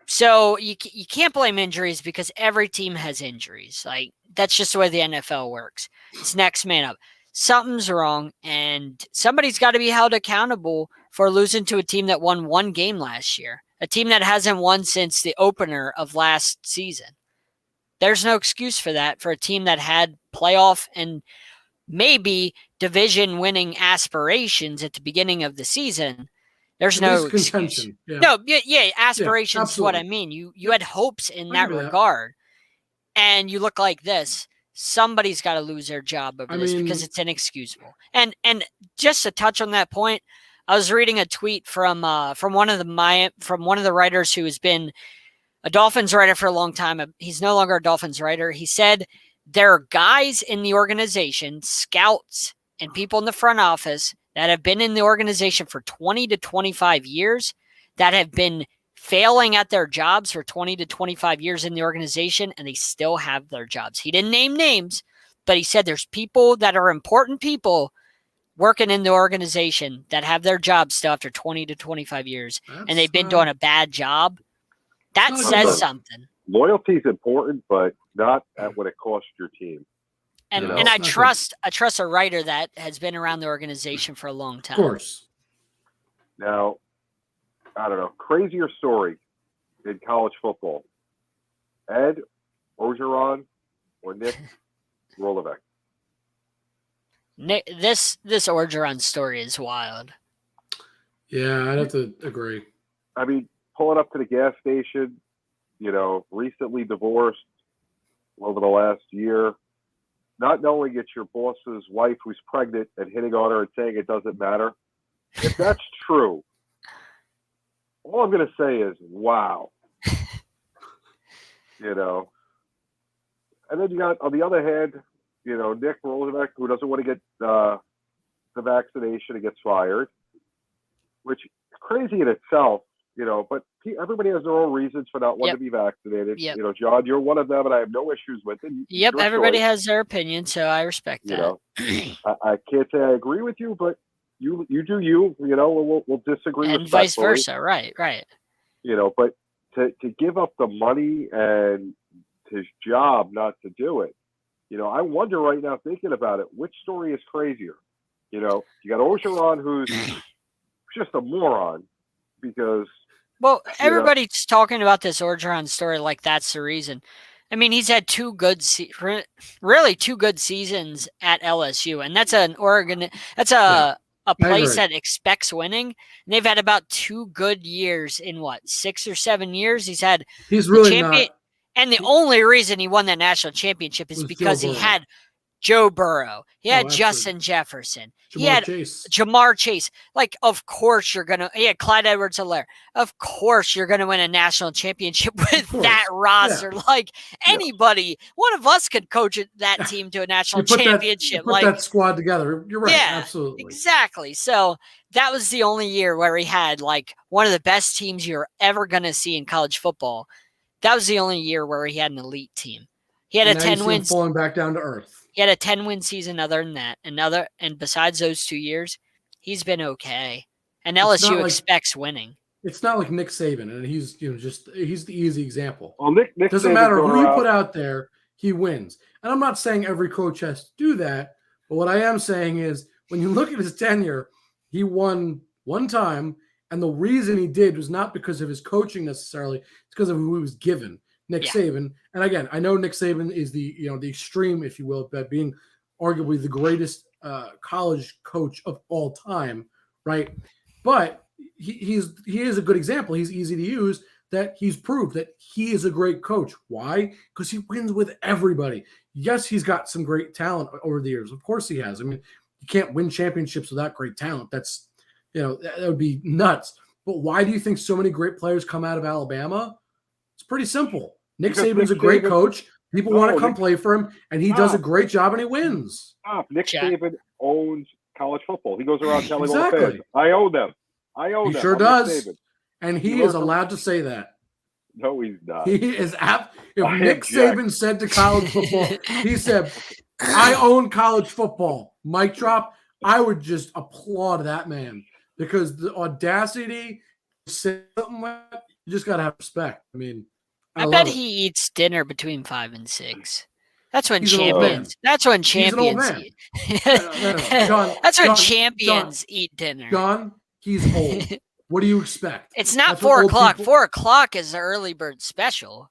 So you can't blame injuries because every team has injuries. Like that's just the way the NFL works. It's next man up. Something's wrong, and somebody's got to be held accountable for losing to a team that won one game last year, a team that hasn't won since the opener of last season. There's no excuse for that for a team that had playoff and maybe division winning aspirations at the beginning of the season. There's At no least excuse. contention. Yeah. No, yeah, aspirations is what I absolutely. mean. You had hopes in I that give you that. regard, and you look like this. Somebody's got to lose their job over this because it's inexcusable. And just to touch on that point, I was reading a tweet from one of the writers who has been a Dolphins writer for a long time. He's no longer a Dolphins writer. He said there are guys in the organization, scouts and people in the front office that have been in the organization for 20 to 25 years that have been failing at their jobs for 20 to 25 years in the organization, and they still have their jobs. He didn't name names, but he said there's people that are important people working in the organization that have their jobs still after 20 to 25 years, and they've been doing a bad job. That says something. Loyalty is important, but not at what it costs your team. And I trust a writer that has been around the organization for a long time. Of course. Now, I don't know, crazier story in college football. Ed Orgeron or Nick Rolovec? Nick, this Orgeron story is wild. Yeah, I'd have to agree. I mean, pulling up to the gas station, recently divorced over the last year, not knowing it's your boss's wife who's pregnant and hitting on her and saying it doesn't matter. If that's true, all I'm going to say is, wow. And then you got, on the other hand, Nick Rolovec, who doesn't want to get the vaccination and gets fired, which is crazy in itself, but everybody has their own reasons for not wanting to be vaccinated. Yep. John, you're one of them, and I have no issues with it. Yep, everybody has their opinion, so I respect that. I can't say I agree with you, but you do you. We'll disagree and vice versa. Right. But to give up the money and his job not to do it, I wonder right now, thinking about it, which story is crazier? You got Orgeron, who's just a moron because. Well, everybody's talking about this Orgeron story like that's the reason. I mean, he's had two good seasons at LSU, and that's a place that expects winning. And they've had about 2 good years in 6 or 7 years. He's really not. And the only reason he won that national championship is because he had Joe Burrow. He had Justin Jefferson. He had Jamar Chase. Of course you're going to – he had Clyde Edwards-Helaire. Of course you're going to win a national championship with that roster. Yeah. Anybody, one of us could coach that team to a national championship. Put that squad together. You're right. Yeah, absolutely. Exactly. So that was the only year where he had, one of the best teams you're ever going to see in college football. That was the only year where he had an elite team. He had a 10-win falling back down to earth. He had a 10-win season. Other than that, and besides those 2 years, he's been okay. And LSU expects winning. It's not like Nick Saban, and he's he's the easy example. Well, Nick doesn't matter who you put out there, he wins. And I'm not saying every coach has to do that, but what I am saying is when you look at his tenure, he won one time, and the reason he did was not because of his coaching necessarily; it's because of who he was given. Nick Saban, and again, I know Nick Saban is the extreme, if you will, but being arguably the greatest college coach of all time, right? But he is a good example. He's easy to use. That he's proved that he is a great coach. Why? Because he wins with everybody. Yes, he's got some great talent over the years. Of course, he has. I mean, you can't win championships without great talent. That's that would be nuts. But why do you think so many great players come out of Alabama? It's pretty simple. Nick Saban's a great coach. People want to come play for him, and he does a great job, and he wins. Nick Saban owns college football. He goes around telling all the fans, I own them. He sure does. And he is allowed to say that. No, he's not. He is if Nick Saban said to college football, he said, I own college football. Mic drop. I would just applaud that man because the audacity to say something like that, you just got to have respect. I mean, I bet he eats dinner between 5 and 6. That's when champions. That's when champions eat. That's when champions eat dinner. John, he's old. What do you expect? It's not 4 o'clock. 4 o'clock is the early bird special.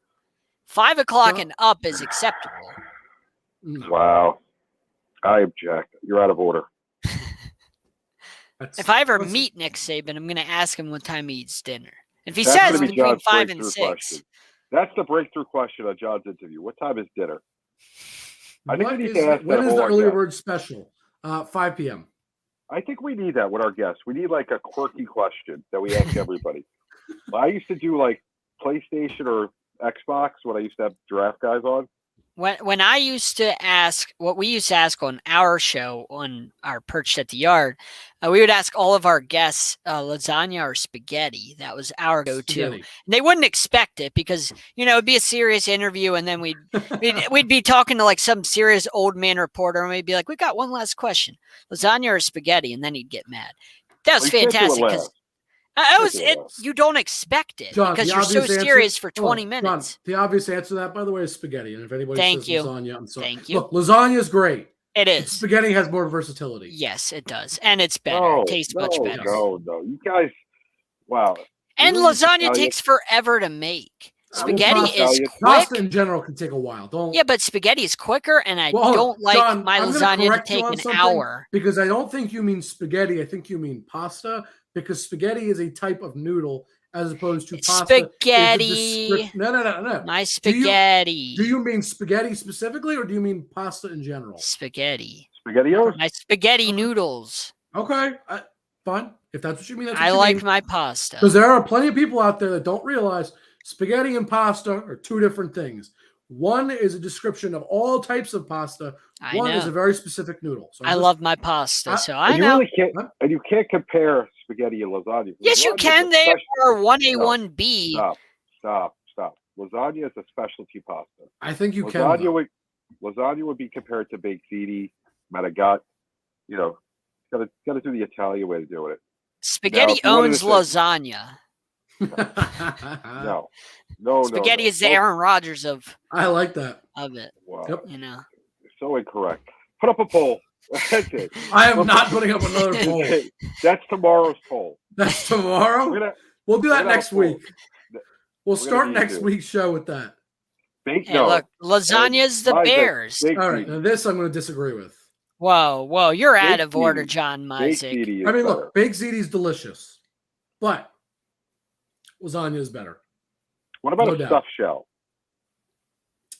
5 o'clock and up is acceptable. Wow. I object. You're out of order. If I ever meet Nick Saban, I'm going to ask him what time he eats dinner. If he That's says gonna be between John's 5 and breakthrough 6, question. That's the breakthrough question on John's interview. What time is dinner? I think we need to ask when that is of the all our early guests. bird special? 5 p.m. I think we need that with our guests. We need like a quirky question that we ask everybody. I used to do like PlayStation or Xbox when I used to have draft guys on. When I used to ask, what we used to ask on our show, on our Perched at the Yard, we would ask all of our guests lasagna or spaghetti. That was our go-to. And they wouldn't expect it because, it'd be a serious interview, and then we'd be talking to like some serious old man reporter, and we'd be like, we got one last question, lasagna or spaghetti, and then he'd get mad. That was fantastic because you don't expect it, John, because you're so serious for 20 minutes. John, the obvious answer to that, by the way, is spaghetti. And if anybody says lasagna, I'm sorry. Thank you. Look, lasagna is great. It is. Spaghetti has more versatility. Yes, it does. And it's better. It tastes much better. No. You guys, wow. And lasagna takes forever to make. Spaghetti is quick. Pasta in general can take a while. Yeah, but spaghetti is quicker, and I don't like John, my lasagna to take an hour. Because I don't think you mean spaghetti. I think you mean pasta, because spaghetti is a type of noodle as opposed to pasta. Spaghetti. No. My spaghetti. Do you mean spaghetti specifically, or do you mean pasta in general? Spaghetti. SpaghettiOs? My spaghetti noodles. Okay, fine. If that's what you mean, that's what I you like mean. my pasta. Because there are plenty of people out there that don't realize spaghetti and pasta are two different things. One is a description of all types of pasta. One is a very specific noodle. So I love my pasta, so I you know. Really can't, and you can't compare spaghetti and lasagna. Yes, you can. They are 1A, 1B. Stop. Lasagna is a specialty pasta. I think you can. Lasagna would be compared to baked ziti, manigot. Got to do the Italian way to do it. Spaghetti owns lasagna. No. Spaghetti is the Aaron Rodgers of. I like that. Of it. Wow. Yep. So incorrect. Put up a poll. That's it. I am not putting up another poll. That's tomorrow's poll. That's tomorrow? We'll do that next week. We'll start next week's show with that. Look, lasagna is the Bears. All right, now this I'm going to disagree with. Whoa, you're out of order, John Mizek. I mean, look, baked ziti is delicious, but lasagna is better. What about a stuffed shell?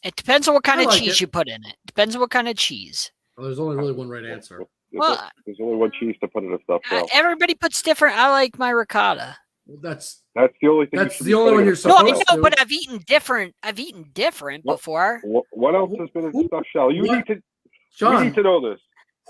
It depends on what kind of cheese you put in it. Depends on what kind of cheese. Well, there's only really one right answer. There's only one cheese to put in a stuffed shell. Everybody puts different. I like my ricotta. Well, that's the only thing. That's the only one you're supposed to. No, I know, but I've eaten different before. What else has been in a stuffed shell? You need to. John, we need to know this.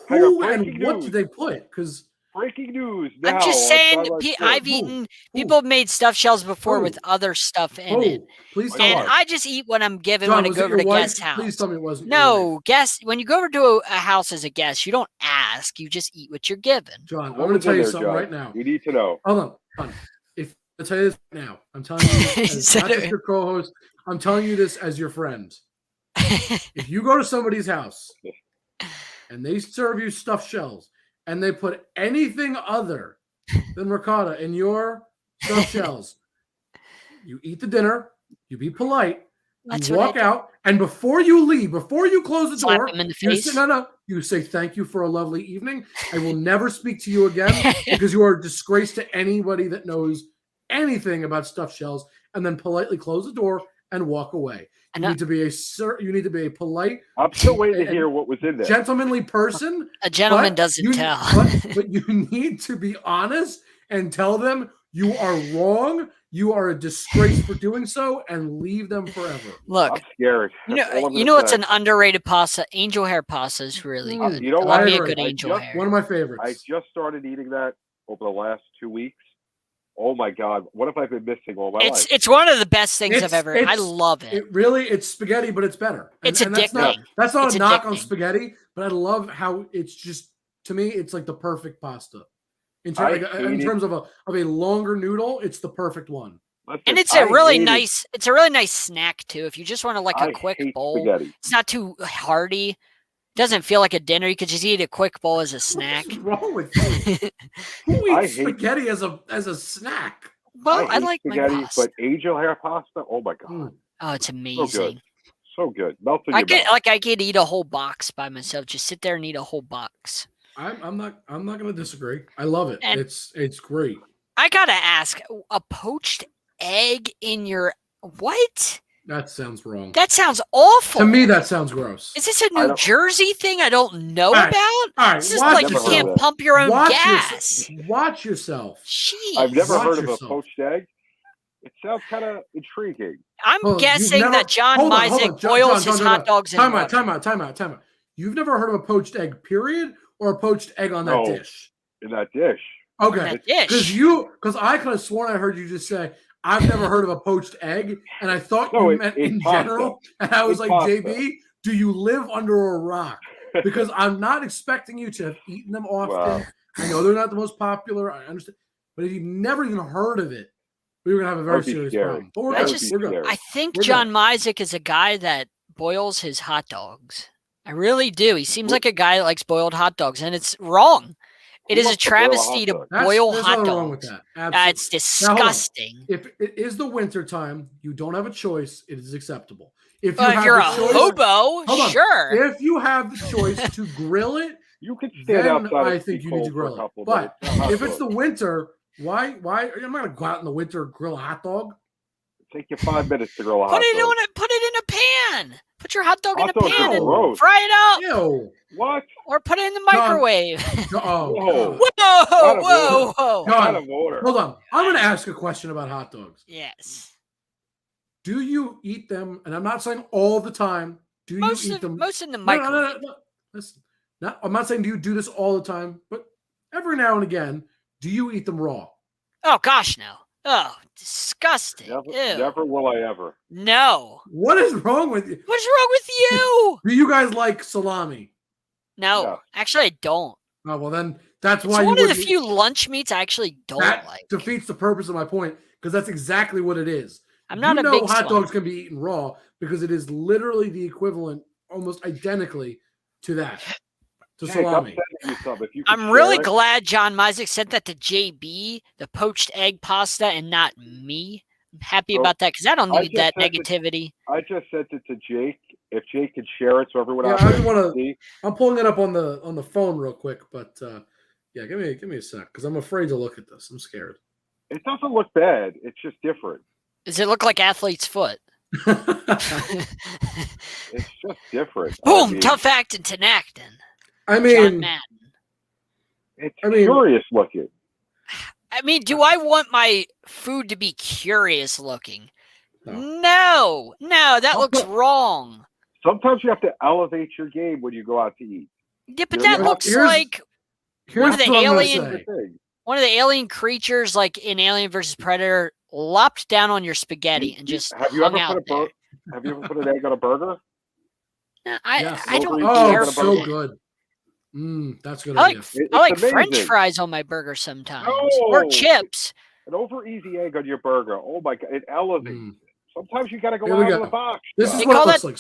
Who and what did they put? Because breaking news. Now, I'm just saying, I've eaten. People have made stuffed shells before with other stuff in it. Please tell me. And I just eat what I'm given when I go over to guest house. Please tell me it wasn't. No, guest. When you go over to a house as a guest, you don't ask. You just eat what you're given. John, I'm going to tell you something right now. We need to know. Hold on. I'll tell you this now. I'm telling you this as not just your co-host. I'm telling you this as your friend. If you go to somebody's house and they serve you stuffed shells and they put anything other than ricotta in your stuffed shells, you eat the dinner, you be polite, you walk out, and before you leave, before you close the door, you say thank you for a lovely evening. I will never speak to you again because you are a disgrace to anybody that knows anything about stuffed shells, and then politely close the door and walk away. You need to be a polite. I'm still waiting to hear what was in there. Gentlemanly person. A gentleman doesn't tell. But you need to be honest and tell them you are wrong. You are a disgrace for doing so, and leave them forever. Look, I'm scared. You know it's an underrated pasta. Angel hair pasta is really good. You know Love me a good angel hair. One of my favorites. I just started eating that over the last 2 weeks. Oh my God! What have I been missing all my life? It's one of the best things I've ever. I love it. It's spaghetti, but it's better. It's addicting. That's not a knock on spaghetti, but I love how it's just, to me, it's like the perfect pasta. In terms of a longer noodle, it's the perfect one. Listen, and it's a really nice snack too. If you just want a quick bowl, spaghetti. It's not too hearty. Doesn't feel like a dinner. You could just eat a quick bowl as a snack. What's wrong with you? Who eats spaghetti as a snack? Well, I like spaghetti, my pasta. But angel hair pasta. Oh my God! Oh, it's amazing. So good. Melts in your mouth. I could eat a whole box by myself. Just sit there and eat a whole box. I'm not going to disagree. I love it. And- It's great. I gotta ask, a poached egg in your what? That sounds wrong. That sounds awful. To me, that sounds gross. Is this a New Jersey thing I don't know right, about? all right, This is watch like you yourself. can't pump your own gas. Watch yourself. Jeez. I've never Watch heard of yourself. a poached egg. It sounds kind of intriguing. I'm Hold on, guessing you've never- that John hold on, Mizek John, boils John, his John, hot dogs in water. Time out. You've never heard of a poached egg, period, or a poached egg on that No. dish? In that dish. Okay. That dish. Because I could have sworn I heard you just say, I've never heard of a poached egg, and I thought No, you meant in pasta. general. And I was It's like, pasta. JB, do you live under a rock? Because I'm not expecting you to have eaten them often. Wow. I know they're not the most popular. I understand. But if you've never even heard of it, we were going to have a very That'd be serious scary. problem. But we're That good. just- We're good. scary. I think We're John Mizek is a guy that boils his hot dogs. I really do. He seems like a guy that likes boiled hot dogs, and it's wrong. It Who is a wants to boil a hot travesty to dog? boil There's hot nothing dogs. wrong with that. Absolutely. It's Now, hold on. disgusting. If it is the winter time, you don't have a choice. It is acceptable. If you But if have you're the a choice, hobo, hold on. sure. If you have the choice to grill it, You could stand then outside. I and think be you need to cold for a grill it. couple But minutes. if it's the winter, why? I'm not gonna go out in the winter and grill a hot dog. Take you 5 minutes to grill a hot Put it dog. put it in a pan. Put your hot dog in Hot a dogs pan are and gross. fry it up, Ew. What? or put it in the microwave. Oh, Whoa. God. Whoa, Out of whoa, order. whoa. God. Out of order. Hold on. I'm gonna ask a question about hot dogs. Yes. Do you eat them? And I'm not saying all the time. Do you Most eat them? in the No, microwave. no. Listen, I'm not saying do you do this all the time, but every now and again, do you eat them raw? Oh gosh, no. Oh, disgusting. Never, Ew. never will I ever. No. What is wrong with you? What's wrong with you? Do you guys like salami? No, Yeah. actually, I don't. Oh, well, then that's It's why you one of the wouldn't eat- few lunch meats I actually don't that like. defeats the purpose of my point because that's exactly what it is. I'm not you a know big hot salami. dogs can be eaten raw because it is literally the equivalent, almost identically, to that. To Jake, I'm salami. sending you some. If you could I'm really share it. glad John Mizek sent that to JB, the poached egg pasta, and not me. I'm happy So, about that because I don't I need just that sent it- negativity. I just sent it to Jake. If Jake could share it so everyone Yeah, out I there just can wanna- see. I'm pulling it up on the phone real quick, but yeah, give me a sec because I'm afraid to look at this. I'm scared. It doesn't look bad. It's just different. Does it look like athlete's foot? It's just different. I Boom! mean, Tough acting to acting. I John mean, Madden. It's I mean- curious looking. I mean, do I want my food to be curious looking? No. No, that looks wrong. Sometimes you have to elevate your game when you go out to eat. Yeah, but You're that not- looks here's- like Here's One of the what I'm gonna alien- say. That's the thing. one of the alien creatures, like in Alien versus Predator, lopped down on your spaghetti and just Have you hung ever out put there. Have you ever put an egg on a burger? I Yes. I don't Oh, care Oh, for so it. good. That's a good I like idea. It's I like amazing. French fries on my burger sometimes, or No. chips. An over easy egg on your burger. Oh my god, it elevates. Mm. Sometimes you got to go Here we out of go. the box. This guys. is They what it call looks that- like.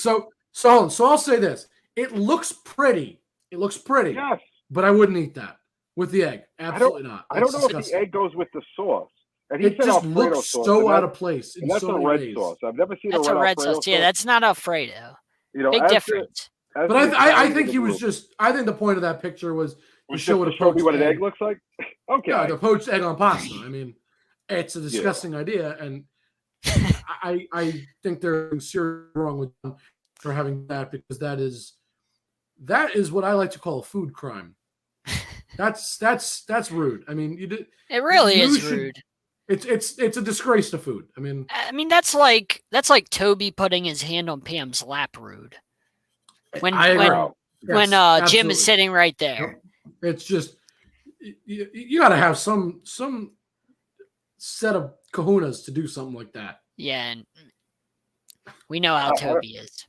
So I'll say this. It looks pretty. It looks pretty, Yes. but I wouldn't eat that with the egg. Absolutely not. I don't That's know if disgusting. the egg goes with the sauce. And he It said just Alfredo looks sauce. so and out that- of place in and that's so a many red ways. sauce. I've never seen That's a a red Alfredo sauce. Yeah, that's not Alfredo. You know, Big as the- difference. as But the I Italian think in he the was group, just. I think the point of that picture was to was show just what to a show me poached what an egg. egg looks like. Okay. Yeah, the poached egg on pasta. I mean, it's a disgusting idea, and I think there's serious wrong with them for having that because that is what I like to call a food crime. That's rude. I mean, you did. It really You is should- rude. It's a disgrace to food. I mean, That's like Toby putting his hand on Pam's lap rude. When I agree. when Yes, Jim absolutely. is sitting right there. It's just you got to have some set of kahunas to do something like that. Yeah, and we know how Toby is.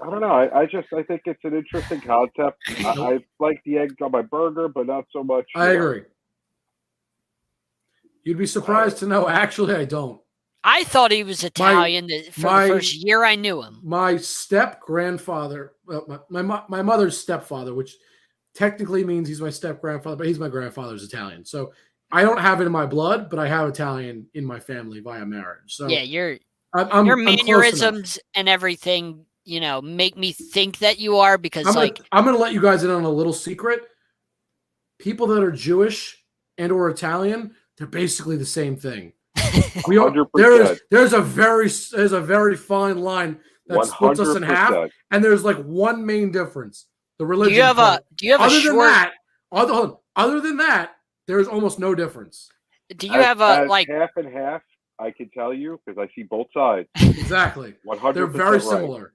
I don't know. I think it's an interesting concept. I like the egg on my burger, but not so much. I you know. agree. You'd be surprised to know. Actually, I don't. I thought he was Italian for my- the first year I knew him. My step grandfather, well, my mother's stepfather, which technically means he's my step grandfather, but he's my grandfather's Italian. So I don't have it in my blood, but I have Italian in my family via marriage. So Yeah, your I'm close enough. mannerisms and everything, make me think that you are because I'm gonna let you guys in on a little secret. people that are Jewish and or Italian, they're basically the same thing. We are, 100%. there's a very fine line that splits us in half, 100%. and there's like one main difference: the religion. Do you have a short? Other than that, there's almost no difference. Do you have a like half and half? I can tell you because I see both sides. Exactly. 100%. They're very right. similar.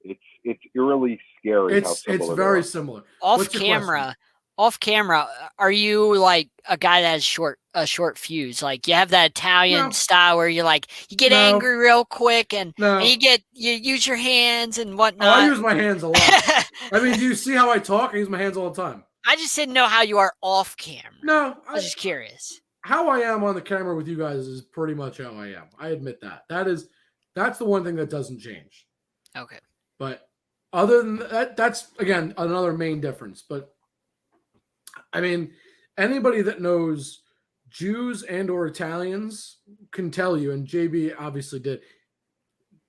It's eerily scary. It's very similar. Off camera, are you like a guy that has short fuse? Like you have that Italian style where you get angry real quick and you use your hands and whatnot. I use my hands a lot. I mean, do you see how I talk? I use my hands all the time. I just didn't know how you are off camera. No, I was just curious. How I am on the camera with you guys is pretty much how I am. I admit that. That's the one thing that doesn't change. Okay. But other than that, that's again another main difference. But I mean, anybody that knows Jews and or Italians can tell you, and JB obviously did,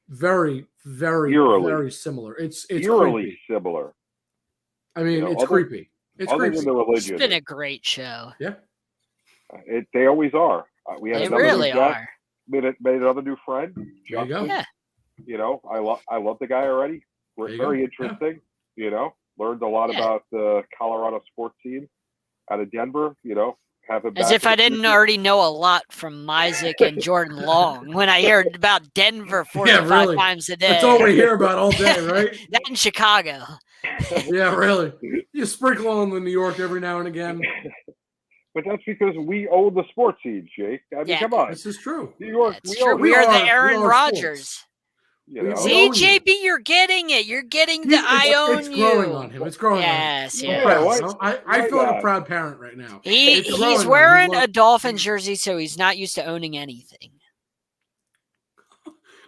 very, very, very similar. It's eerily creepy. Similar. I mean, it's creepy. It's other creepy. than the religion. It's been a great show. Yeah. They always are. We had they really are. Made another new friend. There you go. Yeah. You know, I love the guy already. We're very interesting. Yeah. You know, learned a lot about the Colorado sports scene out of Denver. You know, as if I didn't already know a lot from Isaac and Jordan Long when I heard about Denver 45 times a day. That's all we hear about all day, right? That in Chicago. Yeah, really. You sprinkle on the New York every now and again. But that's because we own the sports scene, Jake. I mean, come on. This is true. New York. We are the Aaron Rodgers. You know? See, JB, you're getting it. You're getting the I own you. It's growing on him. It's growing on him. Yes. I feel like a proud parent right now. He's wearing a Dolphins jersey, so he's not used to owning anything.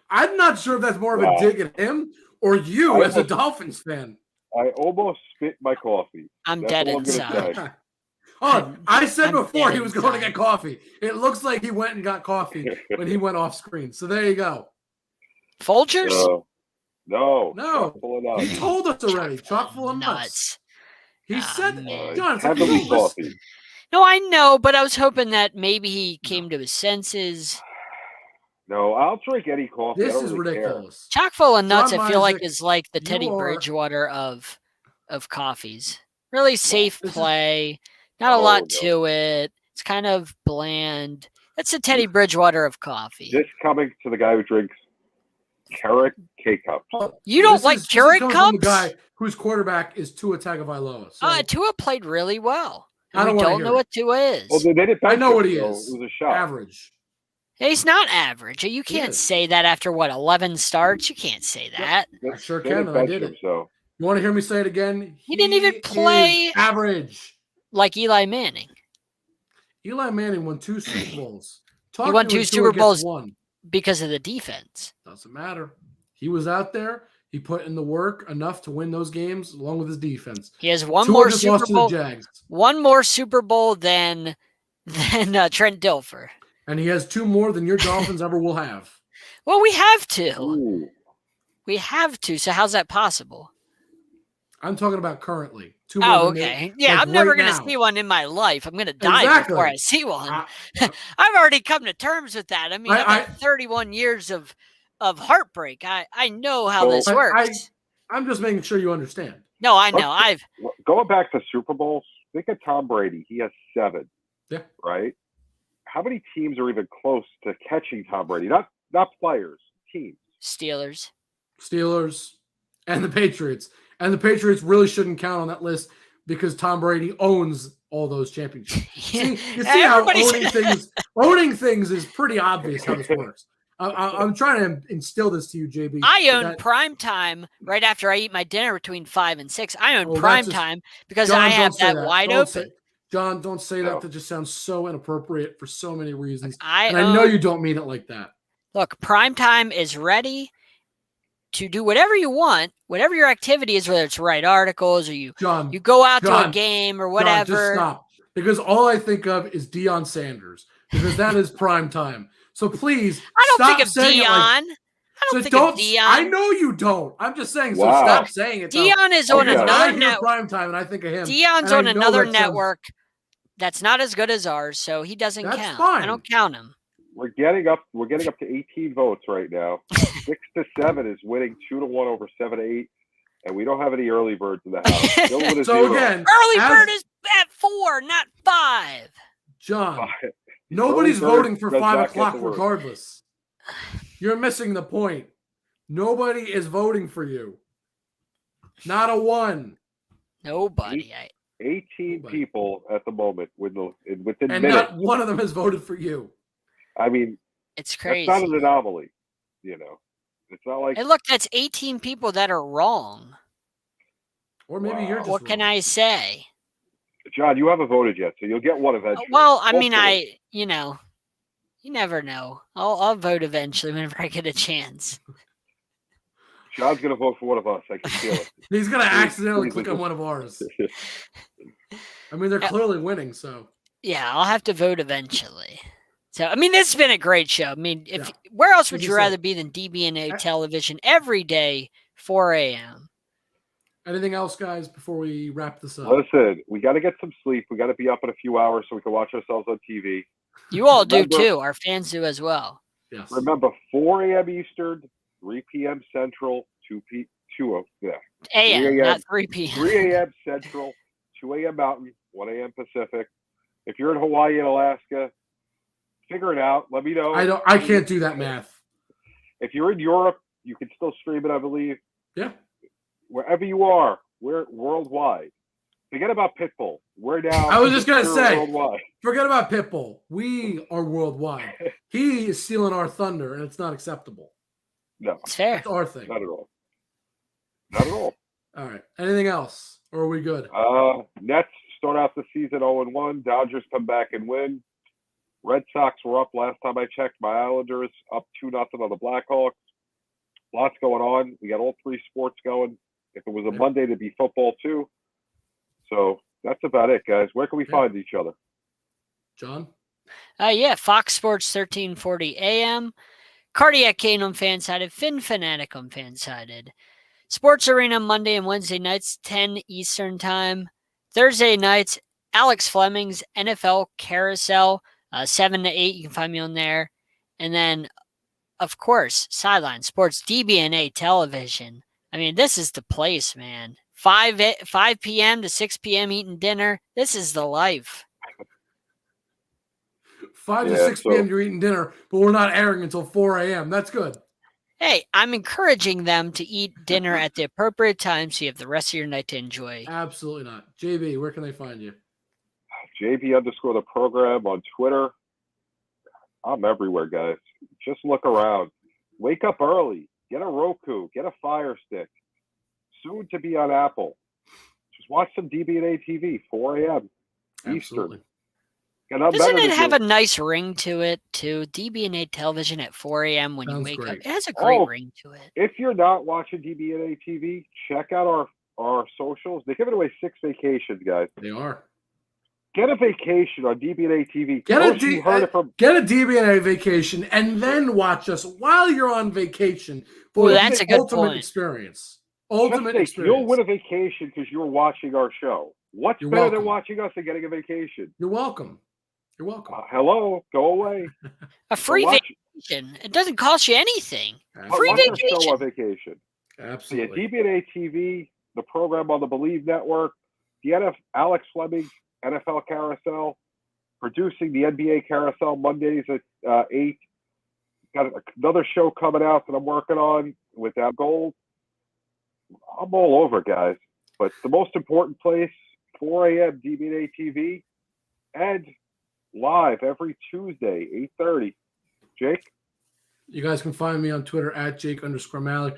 I'm not sure if that's more of a dig at him or you as a Dolphins fan. I almost spit my coffee. I'm dead inside. I said before he was going to get coffee. It looks like he went and got coffee when he went off screen. So there you go. Folgers? No. He told us already. Chock full of nuts. He said, John, coffee. No, I know, but I was hoping that maybe he came to his senses. No, I'll drink any coffee. This is ridiculous. Chock full of nuts, I feel like, is like the Teddy Bridgewater of coffees. Really safe play. Not a lot to it. It's kind of bland. That's the Teddy Bridgewater of coffee. This coming to the guy who drinks Keurig K-Cups. You don't like Keurig cups? From the guy whose quarterback is Tua Tagovailoa. So. Tua played really well. I don't know what Tua is. Well, they didn't I know what he is. It was a shot. Average. He's not average. You can't say that after 11 starts. You can't say that. I sure can, and I did it. So. You want to hear me say it again? He didn't even play average. Like Eli Manning. Eli Manning won 2 Super Bowls. He won 2 Super Bowls because of the defense. Doesn't matter. He was out there. He put in the work enough to win those games along with his defense. He has one more Super Bowl. One more Super Bowl than Trent Dilfer. And he has 2 more than your Dolphins ever will have. Well, we have to. Ooh. We have to. So how's that possible? I'm talking about currently. 2 more okay. I'm never going to see one in my life. I'm going to die before I see one. I've already come to terms with that. I mean, I've had 31 years of heartbreak. I know how this works. I'm just making sure you understand. No, I know. Going back to Super Bowls, think of Tom Brady. He has 7. Yeah. Right? How many teams are even close to catching Tom Brady? Not players, teams. Steelers, and the Patriots. And the Patriots really shouldn't count on that list because Tom Brady owns all those championships. You see how owning things is pretty obvious how this works. I'm trying to instill this to you, JB. I own prime time right after I eat my dinner between 5 and 6. I own prime time because I have that wide open. John, don't say that. That just sounds so inappropriate for so many reasons. I know you don't mean it like that. Look, prime time is ready to do whatever you want, whatever your activity is, whether it's write articles or you go out to a game or whatever. John, just stop. Because all I think of is Deion Sanders because that is prime time. So please, I don't stop think of saying Deion. I don't So think of don't. Dion. I know you don't. I'm just saying. So Wow. stop saying it. Dion is on Okay. I another hear network. prime time, and I think of him. Dion's And on I know another that sounds- network that's not as good as ours, so he doesn't That's count. fine. I don't count him. We're getting up to 18 votes right now. 6-7 is winning 2-1 over 7-8, and we don't have any early birds in the house. Still with a So 0. again, Early as- bird is at 4, not 5. John, Early nobody's bird voting for does 5 not get o'clock the word. regardless. You're missing the point. Nobody is voting for you. Not a one. Nobody. 18 people at the moment within And minutes. not one of them has voted for you. I mean, It's crazy. that's not an anomaly. It's not like And look, that's 18 people that are wrong. Or maybe you're just What can wrong. I say? John. You haven't voted yet, so you'll get one eventually. Well, I mean, Hopefully. you never know. I'll vote eventually whenever I get a chance. John's gonna vote for one of us. I can feel it. He's going to accidentally please click on just- one of ours. I mean, they're clearly winning, so. Yeah, I'll have to vote eventually. So, I mean, this has been a great show. I mean, Yeah. where else would Like you you rather said. be than DBNA television every day, 4 a.m.? Anything else, guys, before we wrap this up? Listen, we got to get some sleep. We got to be up in a few hours so we can watch ourselves on TV. You all do Remember- too. Our fans do as well. Yes. Remember, 4 a.m. Eastern, 3 p.m. Central, 3 AM, 3 not 3 p.m. 3 a.m. Central, 2 a.m. Mountain, 1 a.m. Pacific. If you're in Hawaii and Alaska, figure it out. Let me know. I can't do that math. If you're in Europe, you can still stream it, I believe. Yeah. Wherever you are, we're worldwide. Forget about Pitbull. We're now. I was just gonna say, worldwide. Forget about Pitbull. We are worldwide. He is stealing our thunder, and it's not acceptable. No, It's fair. It's our thing. not at all. Not at all. All right. Anything else? Or are we good? Nets start out the season 0-1. Dodgers come back and win. Red Sox were up last time I checked. My Islanders up 2-0 on the Blackhawks. Lots going on. We got all 3 sports going. If it was a Monday, there'd be football too. So that's about it, guys. Where can we find each other? John? Yeah, Fox Sports 1340 AM. Cardiac Kane on Fansided. Fin Fanatic on Fansided. Sports Arena Monday and Wednesday nights, 10 Eastern Time. Thursday nights, Alex Fleming's NFL Carousel, 7 to 8. You can find me on there. And then, of course, Sideline Sports, DBNA Television. I mean, this is the place, man. 5 p.m. to 6 p.m. eating dinner. This is the life. 5 to 6 p.m. you're eating dinner, but we're not airing until 4 a.m. That's good. Hey, I'm encouraging them to eat dinner at the appropriate time so you have the rest of your night to enjoy. Absolutely not. JB, where can they find you? JB _ the program on Twitter. I'm everywhere, guys. Just look around. Wake up early. Get a Roku. Get a Fire Stick. Soon to be on Apple. Just watch some DBNA TV, 4 a.m. Absolutely. Eastern. Doesn't it have a nice ring to it, too? DBNA television at 4 a.m. when Sounds you wake up. great. It has a great ring to it. If you're not watching DBNA TV, check out our socials. They're giving away 6 vacations, guys. They are. Get a vacation on DBNA TV. Get a DBNA DBNA vacation and then watch us while you're on vacation for Ooh, the that's a good ultimate point. experience. Ultimate experience. You'll win a vacation because you're watching our show. What's You're better welcome. than watching us and getting a vacation? You're welcome. You're welcome. Hello, go away. A free watch- vacation. It doesn't cost you anything. Free Watch our show vacation. on vacation. So yeah, Absolutely. DBNA TV, the program on the Believe Network, Alex Fleming's NFL Carousel, producing the NBA Carousel Mondays at 8. Got another show coming out that I'm working on with that gold. I'm all over, guys. But the most important place, 4 a.m. DBNA TV, and live every Tuesday, 8:30. Jake? You guys can find me on Twitter at Jake_Malik.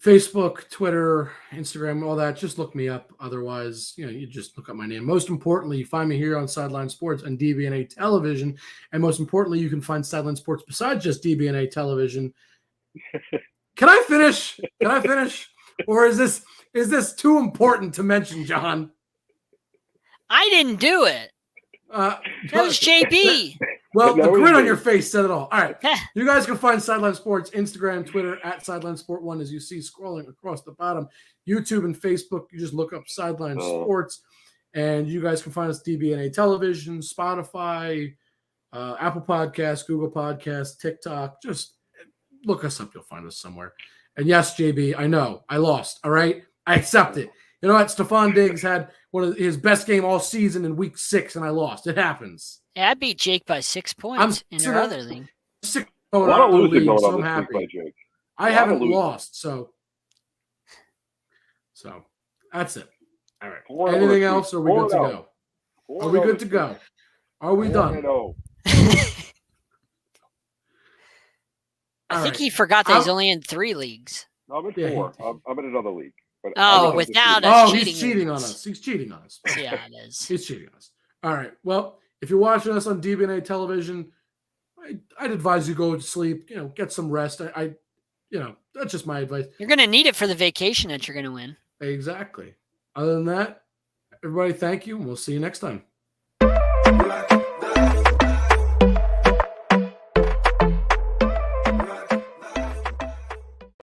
Facebook, Twitter, Instagram, all that. Just look me up. Otherwise, you just look up my name. Most importantly, you find me here on Sideline Sports and DBNA Television. And most importantly, you can find Sideline Sports besides just DBNA Television. Can I finish? Or is this too important to mention, John? I didn't do it. That was JB. Well, That the was grin on me. your face said it all. All right. You guys can find Sideline Sports, Instagram, Twitter, at Sideline Sport 1, as you see scrolling across the bottom. YouTube and Facebook, you just look up Sideline Sports. And you guys can find us DBNA Television, Spotify, Apple Podcasts, Google Podcasts, TikTok. Just look us up. You'll find us somewhere. And yes, JB, I know. I lost. All right? I accept it. You know what? Stephon Diggs had one of his best game all season in week 6, and I lost. It happens. Yeah, I beat Jake by 6 points in your other league. Sick A lot of losing league, going so on I'm this week happy. by Jake. I haven't lost, so that's it. All right. Anything else? Or are we good to go? Are we good to go? Are we done? I think he forgot that he's only in 3 leagues. No, I'm in 4. I'm in another league. But without us cheating. He's cheating on us. He's cheating on us. Yeah, it is. He's cheating on us. All right. Well, if you're watching us on DBNA television, I'd advise you go to sleep. Get some rest. That's just my advice. You're going to need it for the vacation that you're going to win. Exactly. Other than that, everybody, thank you, and we'll see you next time.